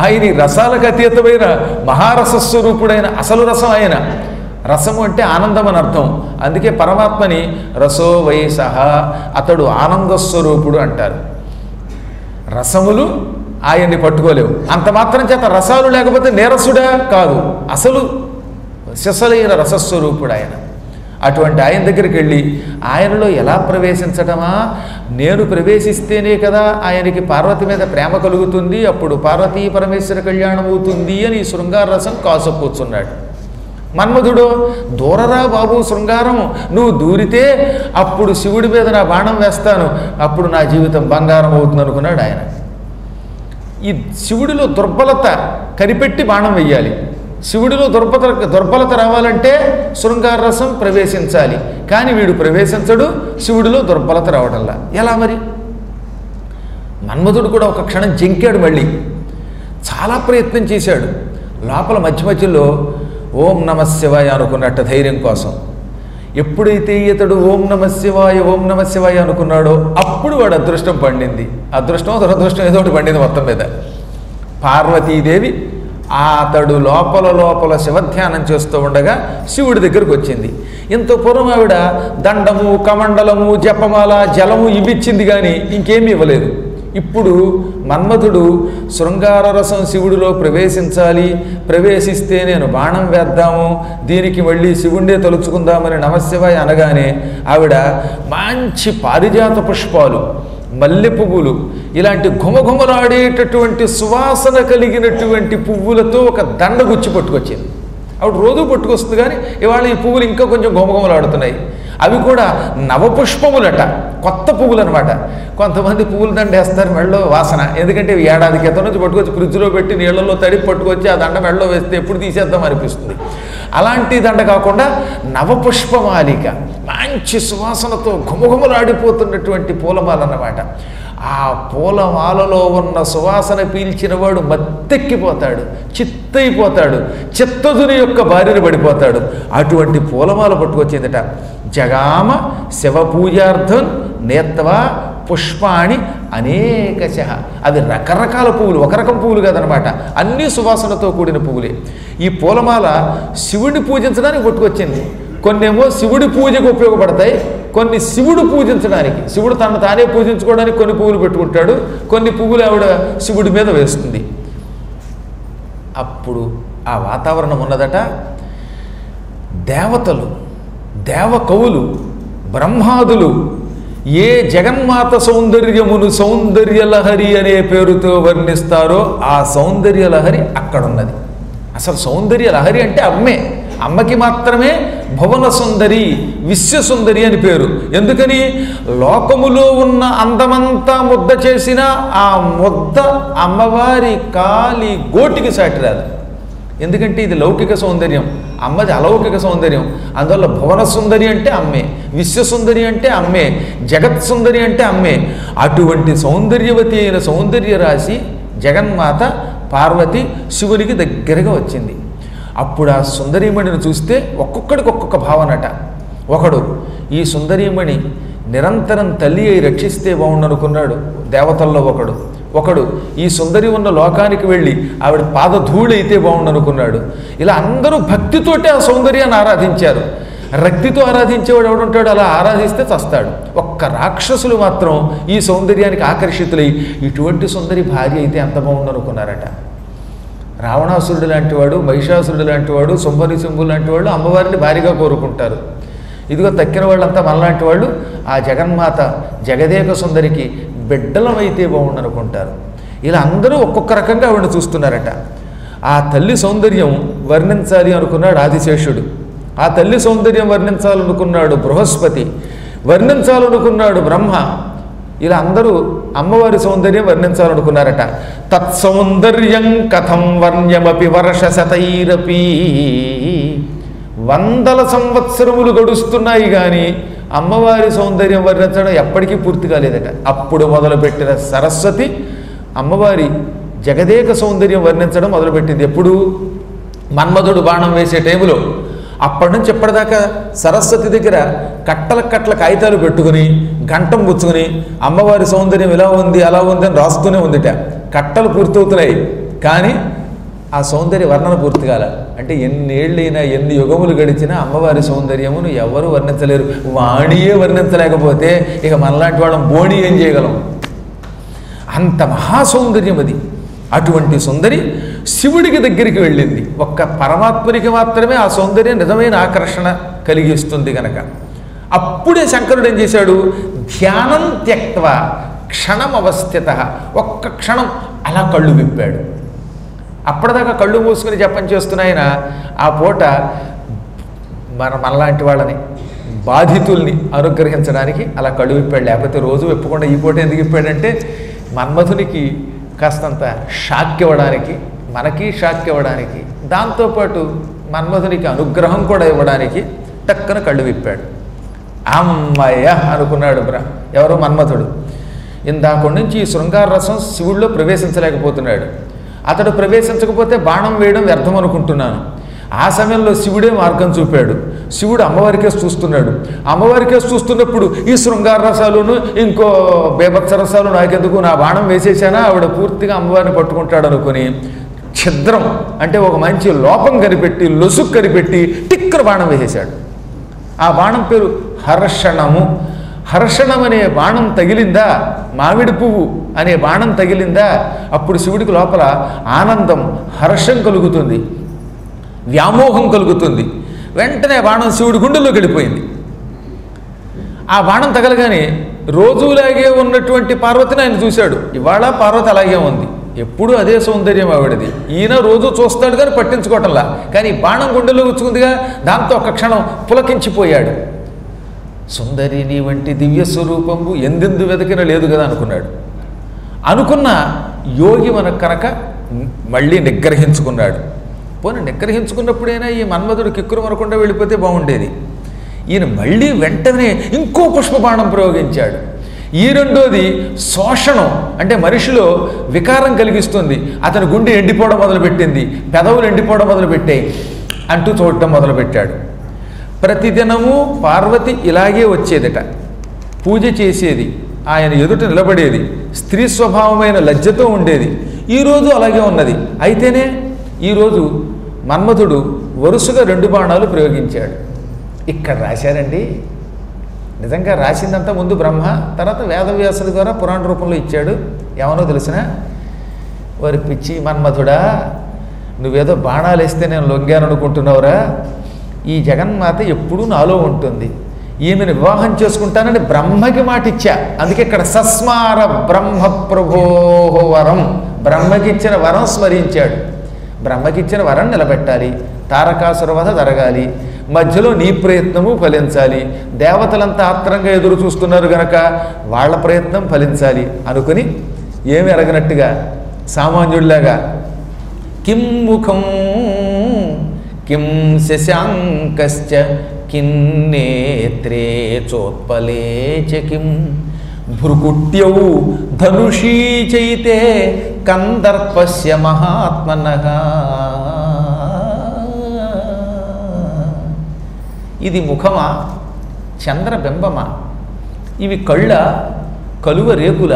ఆయన ఈ రసాలకు అతీతమైన మహారసస్వరూపుడైన అసలు రసం ఆయన. రసము అంటే ఆనందం అని అర్థం. అందుకే పరమాత్మని రసో వయసహ, అతడు ఆనందస్వరూపుడు అంటారు. రసములు ఆయన్ని పట్టుకోలేవు. అంత మాత్రం చేత రసాలు లేకపోతే నీరసుడా కాదు, అసలు శిశలైన రసస్వరూపుడు ఆయన. అటువంటి ఆయన దగ్గరికి వెళ్ళి ఆయనలో ఎలా ప్రవేశించటమా, నేను ప్రవేశిస్తేనే కదా ఆయనకి పార్వతి మీద ప్రేమ కలుగుతుంది, అప్పుడు పార్వతీ పరమేశ్వర కళ్యాణం అవుతుంది అని శృంగార రసం కాసుకూర్చున్నాడు. మన్మధుడు, దూరరా బాబు శృంగారం, నువ్వు దూరితే అప్పుడు శివుడి మీద నా బాణం వేస్తాను, అప్పుడు నా జీవితం బంగారం అవుతుంది అనుకున్నాడు ఆయన. ఈ శివుడిలో దుర్బలత కనిపెట్టి బాణం వెయ్యాలి. శివుడిలో దుర్బలత రావాలంటే శృంగార రసం ప్రవేశించాలి. కానీ వీడు ప్రవేశించడు, శివుడిలో దుర్బలత రావడంలా. ఎలా మరి? మన్మధుడు కూడా ఒక క్షణం జంకాడు. మళ్ళీ చాలా ప్రయత్నం చేశాడు. లోపల మధ్య మధ్యలో ఓం నమ శివాయ అనుకున్నట్ట ధైర్యం కోసం. ఎప్పుడైతే ఇతడు ఓం నమ శివాయ అనుకున్నాడో అప్పుడు వాడు అదృష్టం పండింది. అదృష్టం దురదృష్టం ఏదో ఒకటి పండింది మొత్తం మీద. పార్వతీదేవి అతడు లోపల శివధ్యానం చేస్తూ ఉండగా శివుడి దగ్గరకు వచ్చింది. ఇంత పూర్వం ఆవిడ దండము, కమండలము, జపమాల, జలము ఇవ్విచ్చింది కానీ ఇంకేమీ ఇవ్వలేదు. ఇప్పుడు మన్మధుడు శృంగార రసం శివుడిలో ప్రవేశించాలి, ప్రవేశిస్తే నేను బాణం వేద్దాము, దీనికి మళ్ళీ శివుండే తలుచుకుందామని నమశివాయ అనగానే ఆవిడ మంచి పారిజాత పుష్పాలు, మల్లె పువ్వులు, ఇలాంటి ఘుమఘుమలాడేటటువంటి సువాసన కలిగినటువంటి పువ్వులతో ఒక దండ గుచ్చి పట్టుకొచ్చింది. ఆవిడ రోజు పట్టుకొస్తుంది కానీ ఇవాళ ఈ పువ్వులు ఇంకా కొంచెం ఘుమఘుమలాడుతున్నాయి. అవి కూడా నవపుష్పములట, కొత్త పువ్వులు అనమాట. కొంతమంది పువ్వుల దండ వేస్తారు మెళ్ళలో వాసన, ఎందుకంటే ఏడాది క్రితం నుంచి పట్టుకొచ్చి ఫ్రిడ్జ్లో పెట్టి నీళ్లలో తడిపి పట్టుకొచ్చి ఆ దండ మెళ్ళలో వేస్తే ఎప్పుడు తీసేద్దాం అనిపిస్తుంది. అలాంటి దండ కాకుండా నవపుష్పమాలిక, మంచి సువాసనతో ఘుమఘుమలాడిపోతున్నటువంటి పూలమాల అన్నమాట. ఆ పూలమాలలో ఉన్న సువాసన పీల్చిన వాడు మత్తెక్కిపోతాడు, చిత్తైపోతాడు, చిత్తదుని యొక్క బారిన పడిపోతాడు. అటువంటి పూలమాల పట్టుకొచ్చిందట. జగామ శివపూజార్థం నేత్వా పుష్పాణి అనేకశః. అవి రకరకాల పువ్వులు, ఒక రకం పువ్వులు కాదనమాట, అన్ని సువాసనతో కూడిన పువ్వులే. ఈ పూలమాల శివుడిని పూజించడానికి పట్టుకొచ్చింది. కొన్నేమో శివుడి పూజకు ఉపయోగపడతాయి, కొన్ని శివుడు పూజించడానికి, శివుడు తను తానే పూజించుకోవడానికి కొన్ని పువ్వులు పెట్టుకుంటాడు, కొన్ని పువ్వులు ఆవిడ శివుడి మీద వేస్తుంది. అప్పుడు ఆ వాతావరణం ఉన్నదట. దేవతలు, దేవకవులు, బ్రహ్మాదులు ఏ జగన్మాత సౌందర్యమును సౌందర్యలహరి అనే పేరుతో వర్ణిస్తారో ఆ సౌందర్యలహరి అక్కడున్నది. అసలు సౌందర్యలహరి అంటే అమ్మే. అమ్మకి మాత్రమే భువన సుందరి, విశ్వసుందరి అని పేరు. ఎందుకని? లోకములో ఉన్న అందమంతా ముద్ద చేసిన ఆ ముద్ద అమ్మవారి కాలి గోటికి సాటి రాదు. ఎందుకంటే ఇది లౌకిక సౌందర్యం, అమ్మది అలౌకిక సౌందర్యం. అందువల్ల భువన సుందరి అంటే అమ్మే, విశ్వసుందరి అంటే అమ్మే, జగత్ సుందరి అంటే అమ్మే. అటువంటి సౌందర్యవతి అయిన సౌందర్య రాశి జగన్మాత పార్వతి శివునికి దగ్గరగా వచ్చింది. అప్పుడు ఆ సుందరీమణిని చూస్తే ఒక్కొక్కడికి ఒక్కొక్క భావనట. ఒకడు ఈ సుందరీమణి నిరంతరం తల్లి అయి రక్షిస్తే బాగుండనుకున్నాడు దేవతల్లో ఒకడు ఈ సుందరి ఉన్న లోకానికి వెళ్ళి ఆవిడ పాదధూళి అయితే బాగుండనుకున్నాడు. ఇలా అందరూ భక్తితోటే ఆ సౌందర్యాన్ని ఆరాధించారు. రక్తితో ఆరాధించేవాడు ఎవడుంటాడు, అలా ఆరాధిస్తే చస్తాడు. ఒక్క రాక్షసులు మాత్రం ఈ సౌందర్యానికి ఆకర్షితులై ఇటువంటి సుందరి భార్య అయితే ఎంత బాగుండనుకున్నారట. రావణాసురుడు లాంటివాడు, మహిషాసురుడు లాంటివాడు, శంభులు లాంటి వాళ్ళు అమ్మవారిని భారీగా కోరుకుంటారు. ఇదిగో తక్కిన వాళ్ళంతా మనలాంటి వాళ్ళు ఆ జగన్మాత జగదేక సుందరికి బిడ్డలమైతే బాగుండనుకుంటారు. ఇలా అందరూ ఒక్కొక్క రకంగా ఆవిడని చూస్తున్నారట. ఆ తల్లి సౌందర్యం వర్ణించాలి అనుకున్నాడు ఆదిశేషుడు, ఆ తల్లి సౌందర్యం వర్ణించాలనుకున్నాడు బృహస్పతి, వర్ణించాలనుకున్నాడు బ్రహ్మ. ఇలా అందరూ అమ్మవారి సౌందర్యం వర్ణించాలనుకున్నారట. తత్సౌందర్యం కథం వర్ణ్యమపి వర్షశతైరపి. 100 సంవత్సరములు గడుస్తున్నాయి కానీ అమ్మవారి సౌందర్యం వర్ణించడం ఎప్పటికీ పూర్తి కాలేదట. అప్పుడు మొదలుపెట్టిన సరస్వతి అమ్మవారి జగదేక సౌందర్యం వర్ణించడం మొదలుపెట్టింది. ఎప్పుడు? మన్మధుడు బాణం వేసే టైంలో. అప్పటి నుంచి ఎప్పటిదాకా సరస్వతి దగ్గర కట్టల కాగితాలు పెట్టుకుని గంటం పుచ్చుకుని అమ్మవారి సౌందర్యం ఇలా ఉంది అలా ఉంది అని రాస్తూనే ఉందిట. కట్టలు పూర్తవుతున్నాయి కానీ ఆ సౌందర్య వర్ణన పూర్తి కాల. అంటే ఎన్నేళ్ళైనా ఎన్ని యుగములు గడిచినా అమ్మవారి సౌందర్యమును ఎవరు వర్ణించలేరు. వాణియే వర్ణించలేకపోతే ఇక మనలాంటి వాళ్ళం బోణి ఏం చేయగలం? అంత మహాసౌందర్యం అది. అటువంటి సుందరి శివుడికి దగ్గరికి వెళ్ళింది. ఒక్క పరమాత్మనికి మాత్రమే ఆ సౌందర్యం నిజమైన ఆకర్షణ కలిగిస్తుంది కనుక. అప్పుడే శంకరుడు ఏం చేశాడు? ధ్యానం త్యక్త్వా క్షణం అవస్థిత. ఒక్క క్షణం అలా కళ్ళు విప్పాడు. అప్పటిదాకా కళ్ళు మూసుకుని జపం చేస్తున్నాయన ఆ పూట మనలాంటి వాళ్ళని బాధితుల్ని అనుగ్రహించడానికి అలా కళ్ళు విప్పాడు. లేకపోతే రోజు విప్పకుండా ఈ పూట ఎందుకు విప్పాడంటే మన్మధునికి కాస్తంత షాక్ ఇవ్వడానికి, మనకి షాక్ ఇవ్వడానికి, దాంతోపాటు మన్మధునికి అనుగ్రహం కూడా ఇవ్వడానికి టక్కన కళ్ళు విప్పాడు. అమ్మయ్య అనుకున్నాడు ఎవరు? మన్మధుడు. ఇందాక నుంచి ఈ శృంగార రసం శివుడిలో ప్రవేశించలేకపోతున్నాడు. అతడు ప్రవేశించకపోతే బాణం వేయడం వ్యర్థం అనుకుంటున్నాను. ఆ సమయంలో శివుడే మార్గం చూపాడు. శివుడు అమ్మవారికే చూస్తున్నాడు. అమ్మవారికే చూస్తున్నప్పుడు ఈ శృంగార రసాలను ఇంకో బేభత్స రసాలు నాకెందుకు, నా బాణం వేసేసానా ఆవిడ పూర్తిగా అమ్మవారిని పట్టుకుంటాడు అనుకుని ఛిద్రం అంటే ఒక మంచి లోపం కనిపెట్టి లొసుకు కనిపెట్టి టిక్కర బాణం వేసేశాడు. ఆ బాణం పేరు హర్షణము. హర్షణం అనే బాణం తగిలిందా, మామిడి పువ్వు అనే బాణం తగిలిందా, అప్పుడు శివుడికి లోపల ఆనందం హర్షం కలుగుతుంది, వ్యామోహం కలుగుతుంది. వెంటనే బాణం శివుడి గుండెల్లోకి వెళ్ళిపోయింది. ఆ బాణం తగలగానే రోజులాగే ఉన్నటువంటి పార్వతిని ఆయన చూశాడు. ఇవాళ పార్వతి అలాగే ఉంది, ఎప్పుడు అదే సౌందర్యం ఆవిడది. ఈయన రోజు చూస్తాడు కానీ పట్టించుకోవటంలా. కానీ బాణం గుండెలో వచ్చుకుందిగా, దాంతో ఒక క్షణం పులకించిపోయాడు. సుందరి నీ వంటి దివ్య స్వరూపము ఎందెందు వెతికిన లేదు కదా అనుకున్నాడు. అనుకున్న యోగి మనకు కనుక మళ్ళీ నిగ్రహించుకున్నాడు. పోనీ నిగ్రహించుకున్నప్పుడైనా ఈ మన్మధుడు కిక్కురు మనకుండా వెళ్ళిపోతే బాగుండేది. ఈయన మళ్ళీ వెంటనే ఇంకో పుష్పబాణం ప్రయోగించాడు. ఈ రెండోది శోషణం, అంటే మనిషిలో వికారం కలిగిస్తుంది. అతని గుండె ఎండిపోవడం మొదలుపెట్టింది, పెదవులు ఎండిపోవడం మొదలుపెట్టాయి, అంటూ చూడటం మొదలుపెట్టాడు. ప్రతిదినము పార్వతి ఇలాగే వచ్చేదట, పూజ చేసేది, ఆయన ఎదుట నిలబడేది, స్త్రీ స్వభావమైన లజ్జతో ఉండేది. ఈరోజు అలాగే ఉన్నది. అయితేనే ఈరోజు మన్మధుడు వరుసగా 2 బాణాలు ప్రయోగించాడు. ఇక్కడ రాశారండి. నిజంగా రాసిందంతా ముందు బ్రహ్మ, తర్వాత వేదవ్యాసుల ద్వారా పురాణ రూపంలో ఇచ్చాడు. ఏమనో తెలిసిన వారి పిచ్చి మన్మధుడా, నువ్వేదో బాణాలు వేస్తే నేను లొంగాను అనుకుంటున్నావురా. ఈ జగన్మాత ఎప్పుడూ నాలో ఉంటుంది. ఈమెను వివాహం చేసుకుంటానని బ్రహ్మకి మాట ఇచ్చా. అందుకే ఇక్కడ సస్మార బ్రహ్మ ప్రభోవరం, బ్రహ్మకిచ్చిన వరం స్మరించాడు. బ్రహ్మకిచ్చిన వరం నిలబెట్టాలి, తారకాసుర వధ జరగాలి, మధ్యలో నీ ప్రయత్నము ఫలించాలి. దేవతలంతా ఆత్రంగా ఎదురు చూస్తున్నారు గనక వాళ్ళ ప్రయత్నం ఫలించాలి అనుకుని ఏమి ఎరగనట్టుగా సామాన్యుడిలాగా కిం ముఖం కిం శశాంకశ్చ కిన్నేత్రే చోత్పలే చ కిం భృకుట్యౌ ధనుషీ చైతే కందర్పస్య మహాత్మనః. ఇది ముఖమా, చంద్రబింబమా? ఇవి కళ్ళ, కలువ రేకుల?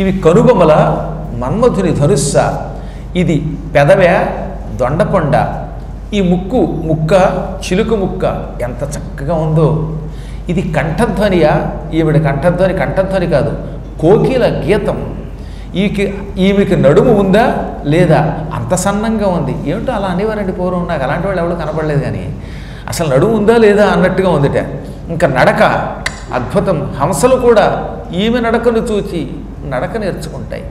ఇవి కనుబొమల, మన్మధుని ధనుస్స? ఇది పెదవే, దొండపొండ? ఈ ముక్క చిలుక ముక్క ఎంత చక్కగా ఉందో! ఇది కంఠధ్వనియా? ఈవిడ కంఠధ్వని కాదు, కోకిల గీతం. ఈమెకి నడుము ఉందా లేదా? అంత సన్నంగా ఉంది. ఏమిటో అలా అనేవారండి పూర్వం. నాకు అలాంటి వాళ్ళు ఎవరు కనపడలేదు. కానీ అసలు నడుము ఉందా లేదా అన్నట్టుగా ఉందిట. ఇంకా నడక అద్భుతం. హంసలు కూడా ఈమె నడకను చూచి నడక నేర్చుకుంటాయి.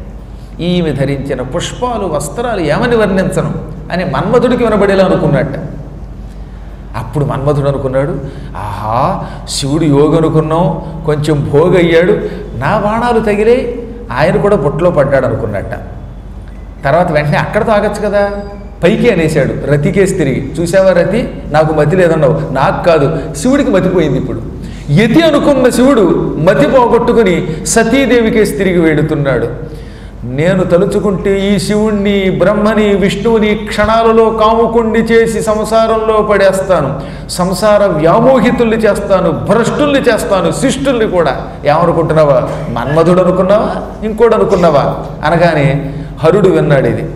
ఈమె ధరించిన పుష్పాలు, వస్త్రాలు ఏమని వర్ణించను అని మన్మధుడికి వినబడేలా అనుకున్నట్ట. అప్పుడు మన్మధుడు అనుకున్నాడు, ఆహా, శివుడు యోగి అనుకున్నాం, కొంచెం భోగయ్యాడు, నా బాణాలు తగిలే, ఆయన కూడా బుట్టలో పడ్డాడు అనుకున్నట్ట. తర్వాత వెంటనే అక్కడతో ఆగచ్చు కదా, పైకి అనేశాడు, రతికేసి తిరిగి. చూసావా రతి, నాకు మతి లేదన్నావు. నాకు కాదు, శివుడికి మతిపోయింది. ఇప్పుడు యతి అనుకున్న శివుడు మతి పోగొట్టుకుని సతీదేవికేసి తిరిగి వేడుతున్నాడు. నేను తలుచుకుంటే ఈ శివుణ్ణి, బ్రహ్మని, విష్ణువుని క్షణాలలో కాముకుండి చేసి సంసారంలో పడేస్తాను, సంసార వ్యామోహితుల్ని చేస్తాను, భ్రష్టుల్ని చేస్తాను, శిష్టుల్ని కూడా. ఏమనుకుంటున్నావా? మన్మధుడు అనుకున్నావా, ఇంకోటి అనుకున్నావా అనగానే హరుడు విన్నాడు. ఇది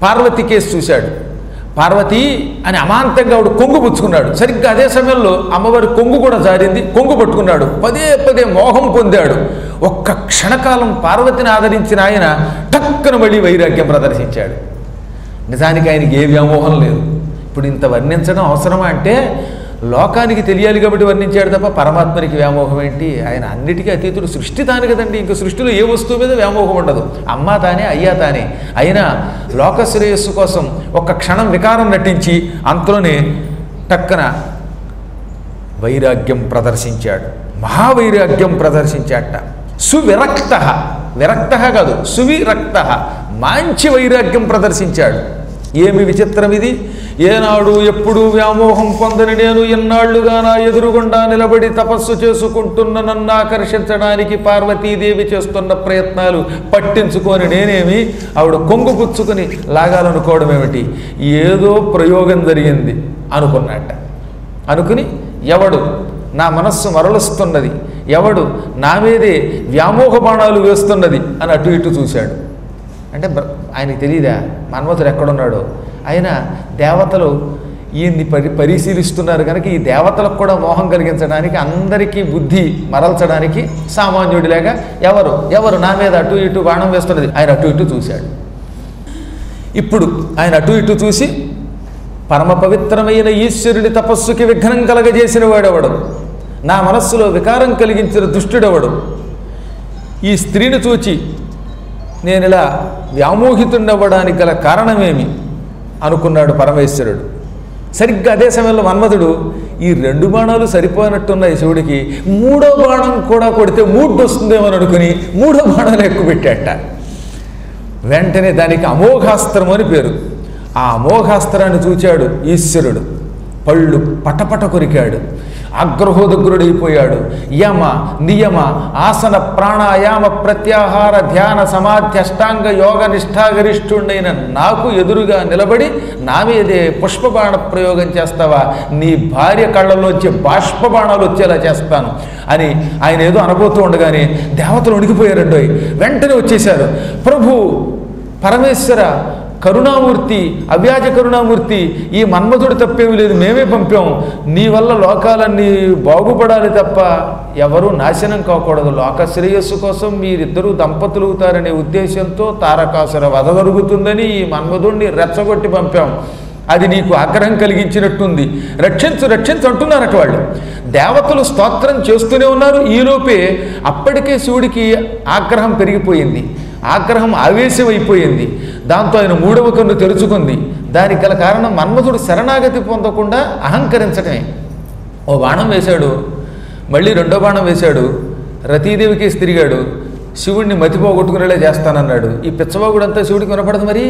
పార్వతి కేసు చూశాడు. పార్వతి అని అమాంతంగా ఆవిడ కొంగు పుచ్చుకున్నాడు. సరిగ్గా అదే సమయంలో అమ్మవారి కొంగు కూడా జారింది. కొంగు పట్టుకున్నాడు. పదే పదే మోహం పొందాడు. ఒక్క క్షణకాలం పార్వతిని ఆదరించిన ఆయన టక్కున మళ్ళీ వైరాగ్యం ప్రదర్శించాడు. నిజానికి ఆయనకి ఏ వ్యామోహం లేదు. ఇప్పుడు ఇంత వర్ణించడం అవసరమా అంటే లోకానికి తెలియాలి కాబట్టి వర్ణించాడు తప్ప పరమాత్మనికి వ్యామోహం ఏంటి? ఆయన అన్నిటికీ అతీతుడు. సృష్టి తాను కదండి. ఇంక సృష్టిలో ఏ వస్తువు మీద వ్యామోహం ఉండదు. అమ్మా తానే, అయ్యా తానే. అయినా లోకశ్రేయస్సు కోసం ఒక్క క్షణం వికారం నటించి అంతలోనే టక్కన వైరాగ్యం ప్రదర్శించాడు. మహావైరాగ్యం ప్రదర్శించాట. సువిరక్త, విరక్త కాదు, సువిరక్త, మంచి వైరాగ్యం ప్రదర్శించాడు. ఏమి విచిత్రం ఇది! ఏనాడు ఎప్పుడు వ్యామోహం పొందని నేను ఎన్నాళ్లుగా నా ఎదురుగుండా నిలబడి తపస్సు చేసుకుంటున్న నన్ను ఆకర్షించడానికి పార్వతీదేవి చేస్తున్న ప్రయత్నాలు పట్టించుకొని నేనేమి ఆవిడ కొంగు పుచ్చుకొని లాగాలనుకోవడం ఏమిటి? ఏదో ప్రయోగం జరిగింది అనుకున్నట్ట. అనుకుని ఎవడు నా మనస్సు మరలుస్తున్నది, ఎవడు నా మీదే వ్యామోహ బాణాలు వేస్తున్నది అని అటు ఇటు చూశాడు. అంటే ఆయనకి తెలియదా మన్మధుడు ఎక్కడున్నాడో? ఆయన దేవతలు ఈయన్ని పరిశీలిస్తున్నారు కనుక ఈ దేవతలకు కూడా మోహం కలిగించడానికి, అందరికీ బుద్ధి మరల్చడానికి సామాన్యుడిలాగా ఎవరు నా మీద అటు ఇటు బాణం వేస్తున్నది ఆయన అటు ఇటు చూశాడు. ఇప్పుడు ఆయన అటు ఇటు చూసి పరమ పవిత్రమైన ఈశ్వరుడి తపస్సుకి విఘ్నం కలగజేసిన వాడెవడు, నా మనస్సులో వికారం కలిగించిన దుష్టుడెవడు, ఈ స్త్రీని చూచి నేను ఇలా వ్యామోహితుడవ్వడానికి గల కారణమేమి అనుకున్నాడు పరమేశ్వరుడు. సరిగ్గా అదే సమయంలో మన్మధుడు ఈ 2 బాణాలు సరిపోయినట్టున్నాయి శివుడికి, 3వ బాణం కూడా కొడితే మూడ్డు వస్తుందేమని అనుకుని 3వ బాణాలు ఎక్కువ పెట్టాట. వెంటనే దానికి అమోఘాస్త్రం అని పేరు. ఆ అమోఘాస్త్రాన్ని చూచాడు ఈశ్వరుడు. పళ్ళు పటపట కొరికాడు. ఆగ్రహోదగ్రుడైపోయాడు. యమ, నియమ, ఆసన, ప్రాణాయామ, ప్రత్యాహార, ధ్యాన, సమాధి, అష్టాంగ యోగ నిష్ఠాగరిష్ఠుడైన నాకు ఎదురుగా నిలబడి నా మీదే పుష్పబాణ ప్రయోగం చేస్తావా? నీ భార్య కళ్ళలోంచి బాష్పబాణాలు వచ్చేలా చేస్తాను అని ఆయన ఏదో అనబోతూ ఉండగానే దేవతలు ఉడికిపోయారండోయ్. వెంటనే వచ్చేశారు. ప్రభు, పరమేశ్వర, కరుణామూర్తి, అవ్యాజ కరుణామూర్తి, ఈ మన్మధుడు తప్పేమి లేదు, మేమే పంపాం. నీ వల్ల లోకాలన్నీ బాగుపడాలి తప్ప ఎవరూ నాశనం కాకూడదు. లోక శ్రేయస్సు కోసం మీరిద్దరూ దంపతులు అవుతారనే ఉద్దేశంతో తారకాసుర వధ జరుగుతుందని ఈ మన్మధుడిని రెచ్చగొట్టి పంపాం. అది నీకు ఆగ్రహం కలిగించినట్టుంది. రక్షించు రక్షించు అంటున్నారట వాళ్ళు. దేవతలు స్తోత్రం చేస్తూనే ఉన్నారు. ఈలోపే అప్పటికే శివుడికి ఆగ్రహం పెరిగిపోయింది. ఆగ్రహం ఆవేశమైపోయింది. దాంతో ఆయన 3వ కన్ను తెరుచుకుంది. దానికి గల కారణం మన్మధుడు శరణాగతి పొందకుండా అహంకరించటమే. ఓ బాణం వేశాడు, మళ్ళీ 2వ బాణం వేశాడు, రతీదేవికేసి తిరిగాడు, శివుడిని మతిపోగొట్టుకునేలా చేస్తానన్నాడు. ఈ పిచ్చబాగుడంతా శివుడికి వినపడదు. మరి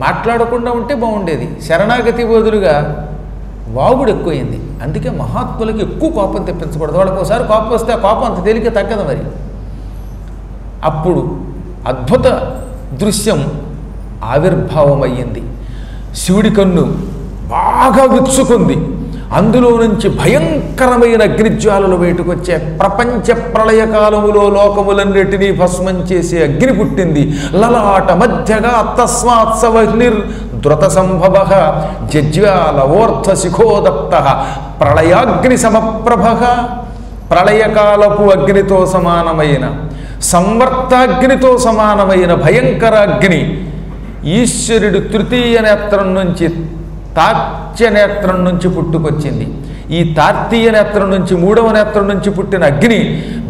మాట్లాడకుండా ఉంటే బాగుండేది. శరణాగతి బదులుగా వాగుడు ఎక్కువైంది. అందుకే మహాత్ములకి ఎక్కువ కోపం తెప్పించకూడదు. వాళ్ళకి ఒకసారి కోపం వస్తే ఆ కోపం అంత తేలిక తగ్గదు మరి. అప్పుడు అద్భుత దృశ్యం ఆవిర్భావం అయ్యింది. శివుడి కన్ను బాగా విచ్చుకుంది. అందులో నుంచి భయంకరమైన అగ్నిజ్వాలలు బయటకు వచ్చే ప్రపంచ ప్రళయకాలములో లోకములన్నిటినీ భస్మం చేసే అగ్ని పుట్టింది. లలాట మధ్యగా తస్మాత్సవహ్నిర్ ధృత సంభవ జజ్వాల ఓర్ధ శిఖోదప్త ప్రళయాగ్ని సమప్రభ. ప్రళయకాలపు అగ్నితో సమానమైన, సంవర్తాగ్నితో సమానమైన భయంకర అగ్ని ఈశ్వరుడు తృతీయ నేత్రం నుంచి, తార్త్య నేత్రం నుంచి పుట్టుకొచ్చింది. ఈ తార్తీయ నేత్రం నుంచి, మూడవ నేత్రం నుంచి పుట్టిన అగ్ని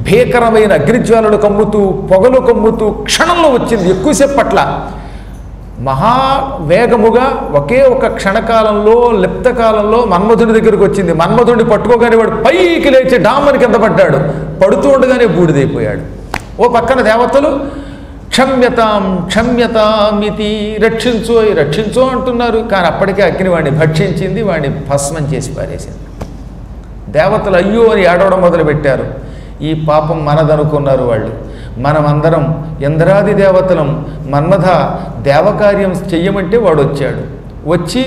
భీకరమైన అగ్నిజ్వాలలు కమ్ముతూ, పొగలు కమ్ముతూ క్షణంలో వచ్చింది. ఎక్కువసేపు పట్ల మహావేగముగా ఒకే ఒక క్షణకాలంలో, లిప్తకాలంలో మన్మధుని దగ్గరికి వచ్చింది. మన్మధుడిని పట్టుకోగానే వాడు పైకి లేచి డామ్మని కింద పడ్డాడు. పడుతూ ఉండగానే బూడిదైపోయాడు. ఓ పక్కన దేవతలు క్షమ్యతాం క్షమ్యతామితి, రక్షించో రక్షించో అంటున్నారు. కానీ అప్పటికే అగ్ని వాడిని భక్షించింది, వాడిని భస్మం చేసి పారేసింది. దేవతలు అయ్యో అని ఏడవడం మొదలుపెట్టారు. ఈ పాపం మనదనుకున్నారు వాళ్ళు. మనమందరం ఇంద్రాది దేవతలం. మన్మథ దేవకార్యం చెయ్యమంటే వాడు వచ్చాడు. వచ్చి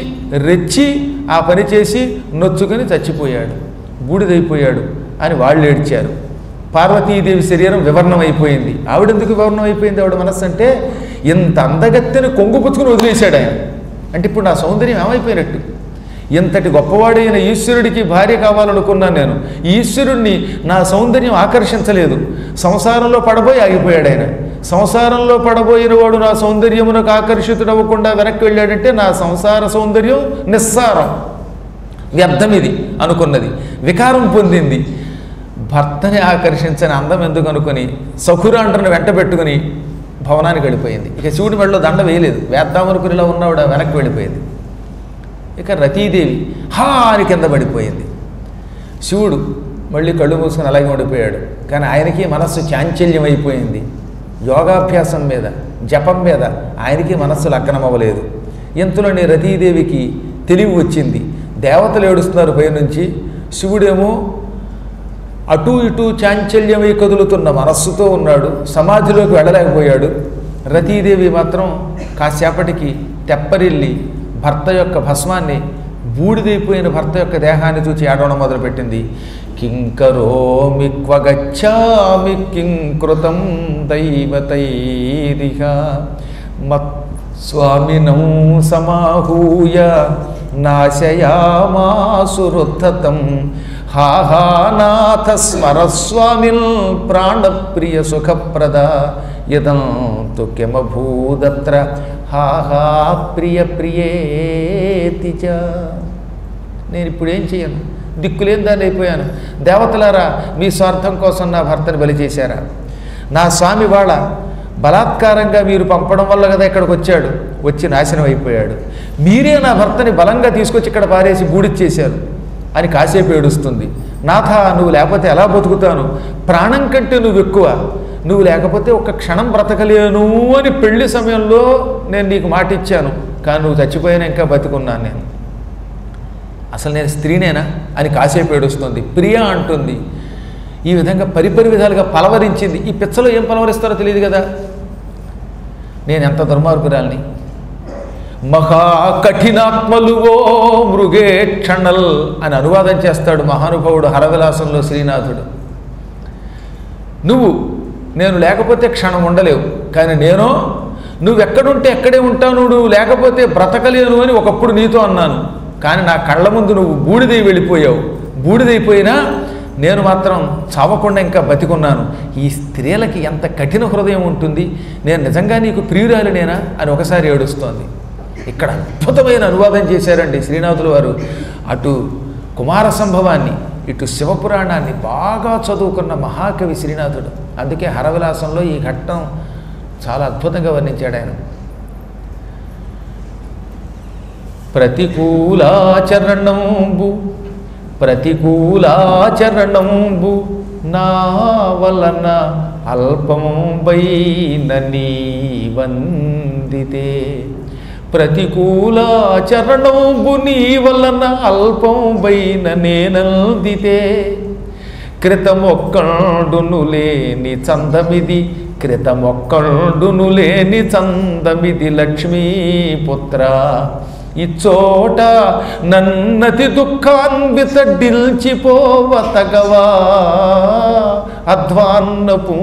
రెచ్చి ఆ పని చేసి నొచ్చుకొని చచ్చిపోయాడు, బూడిదైపోయాడు అని వాళ్ళు ఏడ్చారు. పార్వతీదేవి శరీరం వివర్ణం అయిపోయింది. ఆవిడెందుకు వివర్ణం అయిపోయింది? ఆవిడ మనస్సు అంటే ఇంత అందగత్తెని కొంగు పుచ్చుకుని వదిలేశాడు ఆయన. అంటే ఇప్పుడు నా సౌందర్యం ఏమైపోయినట్టు? ఇంతటి గొప్పవాడైన ఈశ్వరుడికి భార్య కావాలనుకున్నాను నేను. ఈశ్వరుణ్ణి నా సౌందర్యం ఆకర్షించలేదు. సంసారంలో పడబోయి ఆగిపోయాడు ఆయన. సంసారంలో పడబోయిన వాడు నా సౌందర్యమునకు ఆకర్షితుడవ్వకుండా వెనక్కి వెళ్ళాడంటే నా సంసార సౌందర్యం నిస్సారం, వ్యర్థం ఇది అనుకున్నది. వికారం పొందింది. భర్తని ఆకర్షించని అందం ఎందుకు అనుకుని సఖురాండ్రను వెంట పెట్టుకుని భవనానికి వెళ్ళిపోయింది. ఇక శివుడి మెడలో దండ వేయలేదు. వేద్దామనుకునిలా ఉన్నవాడు వెనక్కి వెళ్ళిపోయింది. ఇక రతీదేవి హా అని కింద పడిపోయింది. శివుడు మళ్ళీ కళ్ళు మూసుకొని అలాగే ఉండిపోయాడు. కానీ ఆయనకి మనస్సు చాంచల్యం అయిపోయింది. యోగాభ్యాసం మీద, జపం మీద ఆయనకి మనస్సు లగ్నమవ్వలేదు. ఇంతలోనే రతీదేవికి తెలివి వచ్చింది. దేవతలు ఏడుస్తున్నారు పైనుంచి, శివుడేమో అటూ ఇటూ చాంచల్యమై కదులుతున్న మనస్సుతో ఉన్నాడు. సమాధిలోకి వెళ్ళలేకపోయాడు. రతీదేవి మాత్రం కాసేపటికి తెప్పరిల్లి భర్త యొక్క భస్మాన్ని, బూడిదైపోయిన భర్త యొక్క దేహాన్ని చూచి ఏడవడం మొదలుపెట్టింది. కింకరోమి క్వగచ్చామి కింకృతం దైవతైరిహ మత్ స్వామినం సమాహూయ నాశయామాసురుద్ధతం హాహానాథ స్మరస్వామిల్ ప్రాణప్రియ సుఖప్రద యదంతు కిమభూదత్ర హాహా ప్రియ ప్రియేతిచ. నేను ఇప్పుడు ఏం చేయను, దిక్కులేని దాన్ని అయిపోయాను. దేవతలారా, మీ స్వార్థం కోసం నా భర్తని బలి చేశారా? నా స్వామి వాళ్ళ బలాత్కారంగా మీరు పంపడం వల్ల కదా ఇక్కడికి వచ్చాడు, వచ్చి నాశనం అయిపోయాడు. మీరే నా భర్తని బలంగా తీసుకొచ్చి ఇక్కడ పారేసి బూడిచ్చేశారు అని కాసేపు ఏడుస్తుంది. నాథ, నువ్వు లేకపోతే ఎలా బతుకుతాను? ప్రాణం కంటే నువ్వు ఎక్కువ. నువ్వు లేకపోతే ఒక్క క్షణం బ్రతకలేను అని పెళ్లి సమయంలో నేను నీకు మాట ఇచ్చాను. కానీ నువ్వు చచ్చిపోయినా ఇంకా బతుకున్నాను నేను. అసలు నేను స్త్రీనేనా అని కాసేపు ఏడుస్తుంది. ప్రియా అంటుంది. ఈ విధంగా పరిపరి విధాలుగా పలవరించింది. ఈ పిచ్చలో ఏం పలవరిస్తారో తెలియదు కదా. నేను ఎంత దుర్మార్గురాల్ని. మహాకఠినాత్మలువో మృగే క్షణల్ అని అనువాదం చేస్తాడు మహానుభావుడు హరవిలాసంలో శ్రీనాథుడు. నేను లేకపోతే క్షణం ఉండలేవు, కానీ నువ్వెక్కడుంటే ఎక్కడే ఉంటాను, నువ్వు లేకపోతే బ్రతకలేను అని ఒకప్పుడు నీతో అన్నాను. కానీ నా కళ్ళ ముందు నువ్వు బూడిదై వెళ్ళిపోయావు. బూడిదైపోయినా నేను మాత్రం చావకుండా ఇంకా బతికున్నాను. ఈ స్త్రీలకి ఎంత కఠిన హృదయం ఉంటుంది. నేను నిజంగా నీకు ప్రియురాలినేనా అని ఒకసారి ఏడుస్తోంది. ఇక్కడ అద్భుతమైన అనువాదం చేశారండి శ్రీనాథుల వారు. అటు కుమార సంభవాన్ని, ఇటు శివపురాణాన్ని బాగా చదువుకున్న మహాకవి శ్రీనాథుడు. అందుకే హరవిలాసంలో ఈ ఘట్టం చాలా అద్భుతంగా వర్ణించాడు ఆయన. ప్రతికూలాచరణంబు నా వలన అల్పంబైన నీ వందితే ప్రతికూలాచరణంబు నీ వలన అల్పంబైన నేనందితే క్రితమొక్కండును లేని చందమిది క్రితమొక్కండును లేని చందమిది లక్ష్మీపుత్ర ఇచ్చోట నన్నతి దుఃఖాన్విత డిల్చిపోవతగవా అధ్వాన్నపు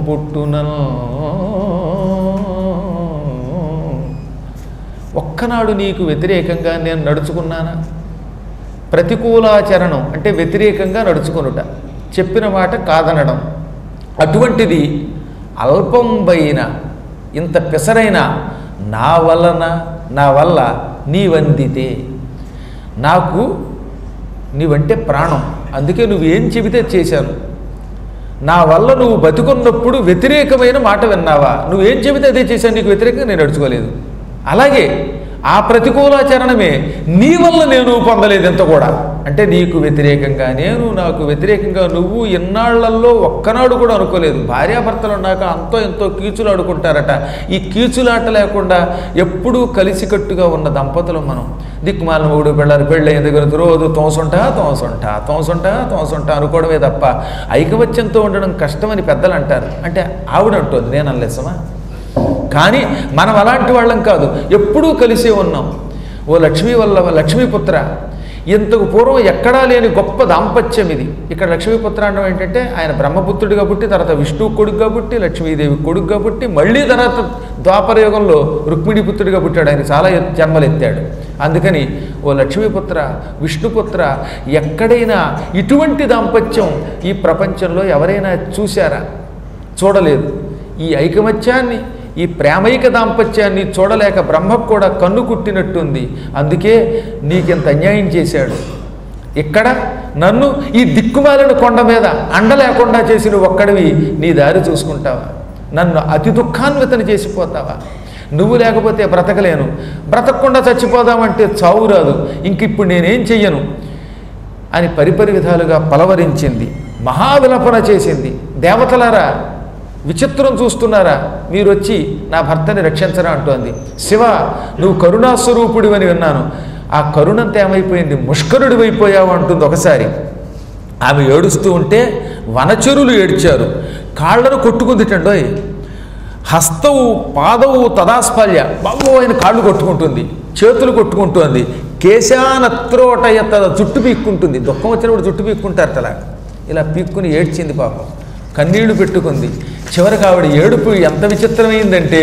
పుట్టునల్. ఒక్కనాడు నీకు వ్యతిరేకంగా నేను నడుచుకున్నానా? ప్రతికూలాచరణం అంటే వ్యతిరేకంగా నడుచుకొనుట, చెప్పిన మాట కాదనడం. అటువంటిది అల్పంబైన ఇంత పిసరైన నా వల్ల నీవందితే, నాకు నీవంటే ప్రాణం, అందుకే నువ్వేం చెబితే చేశాను. నా వల్ల నువ్వు బతికున్నప్పుడు వ్యతిరేకమైన మాట విన్నావా? నువ్వేం చెబితే అదే చేశాను, నీకు వ్యతిరేకంగా నేను నడుచుకోలేదు. అలాగే ఆ ప్రతికూలాచరణమే నీ వల్ల నేను పొందలేదు ఎంత కూడా. అంటే నీకు వ్యతిరేకంగా నేను, నాకు వ్యతిరేకంగా నువ్వు ఇన్నాళ్లలో ఒక్కనాడు కూడా అనుకోలేదు. భార్యాభర్తలు ఉన్నాక అంతో ఎంతో కీచులు ఆడుకుంటారట. ఈ కీచులాట లేకుండా ఎప్పుడూ కలిసికట్టుగా ఉన్న దంపతులు మనం. దిక్కుమాల మూడు పెళ్ళారు, పెళ్ళైన దగ్గర రోజు తోసుంటా అనుకోవడమే తప్ప ఐకమత్యంతో ఉండడం కష్టమని పెద్దలు అంటారు. అంటే ఆవిడ అంటుంది, నేను అనలేసమా. కానీ మనం అలాంటి వాళ్ళం కాదు, ఎప్పుడూ కలిసే ఉన్నాం. ఓ లక్ష్మీపుత్ర, ఇంతకు పూర్వం ఎక్కడా లేని గొప్ప దాంపత్యం ఇది. ఇక్కడ లక్ష్మీపుత్ర అనడం ఏంటంటే ఆయన బ్రహ్మపుత్రుడిగా పుట్టి, తర్వాత విష్ణువు కొడుకుగా పుట్టి, లక్ష్మీదేవి కొడుకుగా పుట్టి, మళ్ళీ తర్వాత ద్వాపరయుగంలో రుక్మిణీ పుత్రుడిగా పుట్టాడు. ఆయన చాలా జన్మలు ఎత్తాడు. అందుకని ఓ లక్ష్మీపుత్ర, విష్ణుపుత్ర, ఎక్కడైనా ఇటువంటి దాంపత్యం ఈ ప్రపంచంలో ఎవరైనా చూశారా? చూడలేదు. ఈ ఐకమత్యాన్ని, ఈ ప్రేమైక దాంపత్యాన్ని చూడలేక బ్రహ్మకు కూడా కన్ను కుట్టినట్టుంది. అందుకే నీకింత అన్యాయం చేశాడు. ఇక్కడ నన్ను ఈ దిక్కుమాలిన కొండ మీద అండ లేకుండా చేసిన ఒక్కడివి నీ దారి చూసుకుంటావా? నన్ను అతి దుఃఖాన్వితని చేసిపోతావా? నువ్వు లేకపోతే బ్రతకలేను, బ్రతకకుండా చచ్చిపోదామంటే చావు రాదు, ఇంకిప్పుడు నేనేం చెయ్యను అని పరిపరి విధాలుగా పలవరించింది, మహావిలపన చేసింది. దేవతలారా, విచిత్రం చూస్తున్నారా? మీరు వచ్చి నా భర్తని రక్షించరా అంటోంది. శివ, నువ్వు కరుణాస్వరూపుడివని విన్నాను, ఆ కరుణంత ఏమైపోయింది, ముష్కరుడివైపోయావు అంటుంది ఒకసారి. ఆమె ఏడుస్తూ ఉంటే వనచరులు ఏడ్చారు, కాళ్ళను కొట్టుకుందిటండోయ్. హస్తవు పాదవు తదాస్ఫల్య, బాబు ఆయన కాళ్ళు కొట్టుకుంటుంది, చేతులు కొట్టుకుంటుంది. కేశానత్రోటయత, జుట్టు పీక్కుంటుంది. దుఃఖం వచ్చినప్పుడు జుట్టు పీక్కుంటారు తలా, ఇలా పీక్కుని ఏడ్చింది పాపం, కన్నీళ్లు పెట్టుకుంది. చివరికి ఆవిడ ఏడుపు ఎంత విచిత్రమైందంటే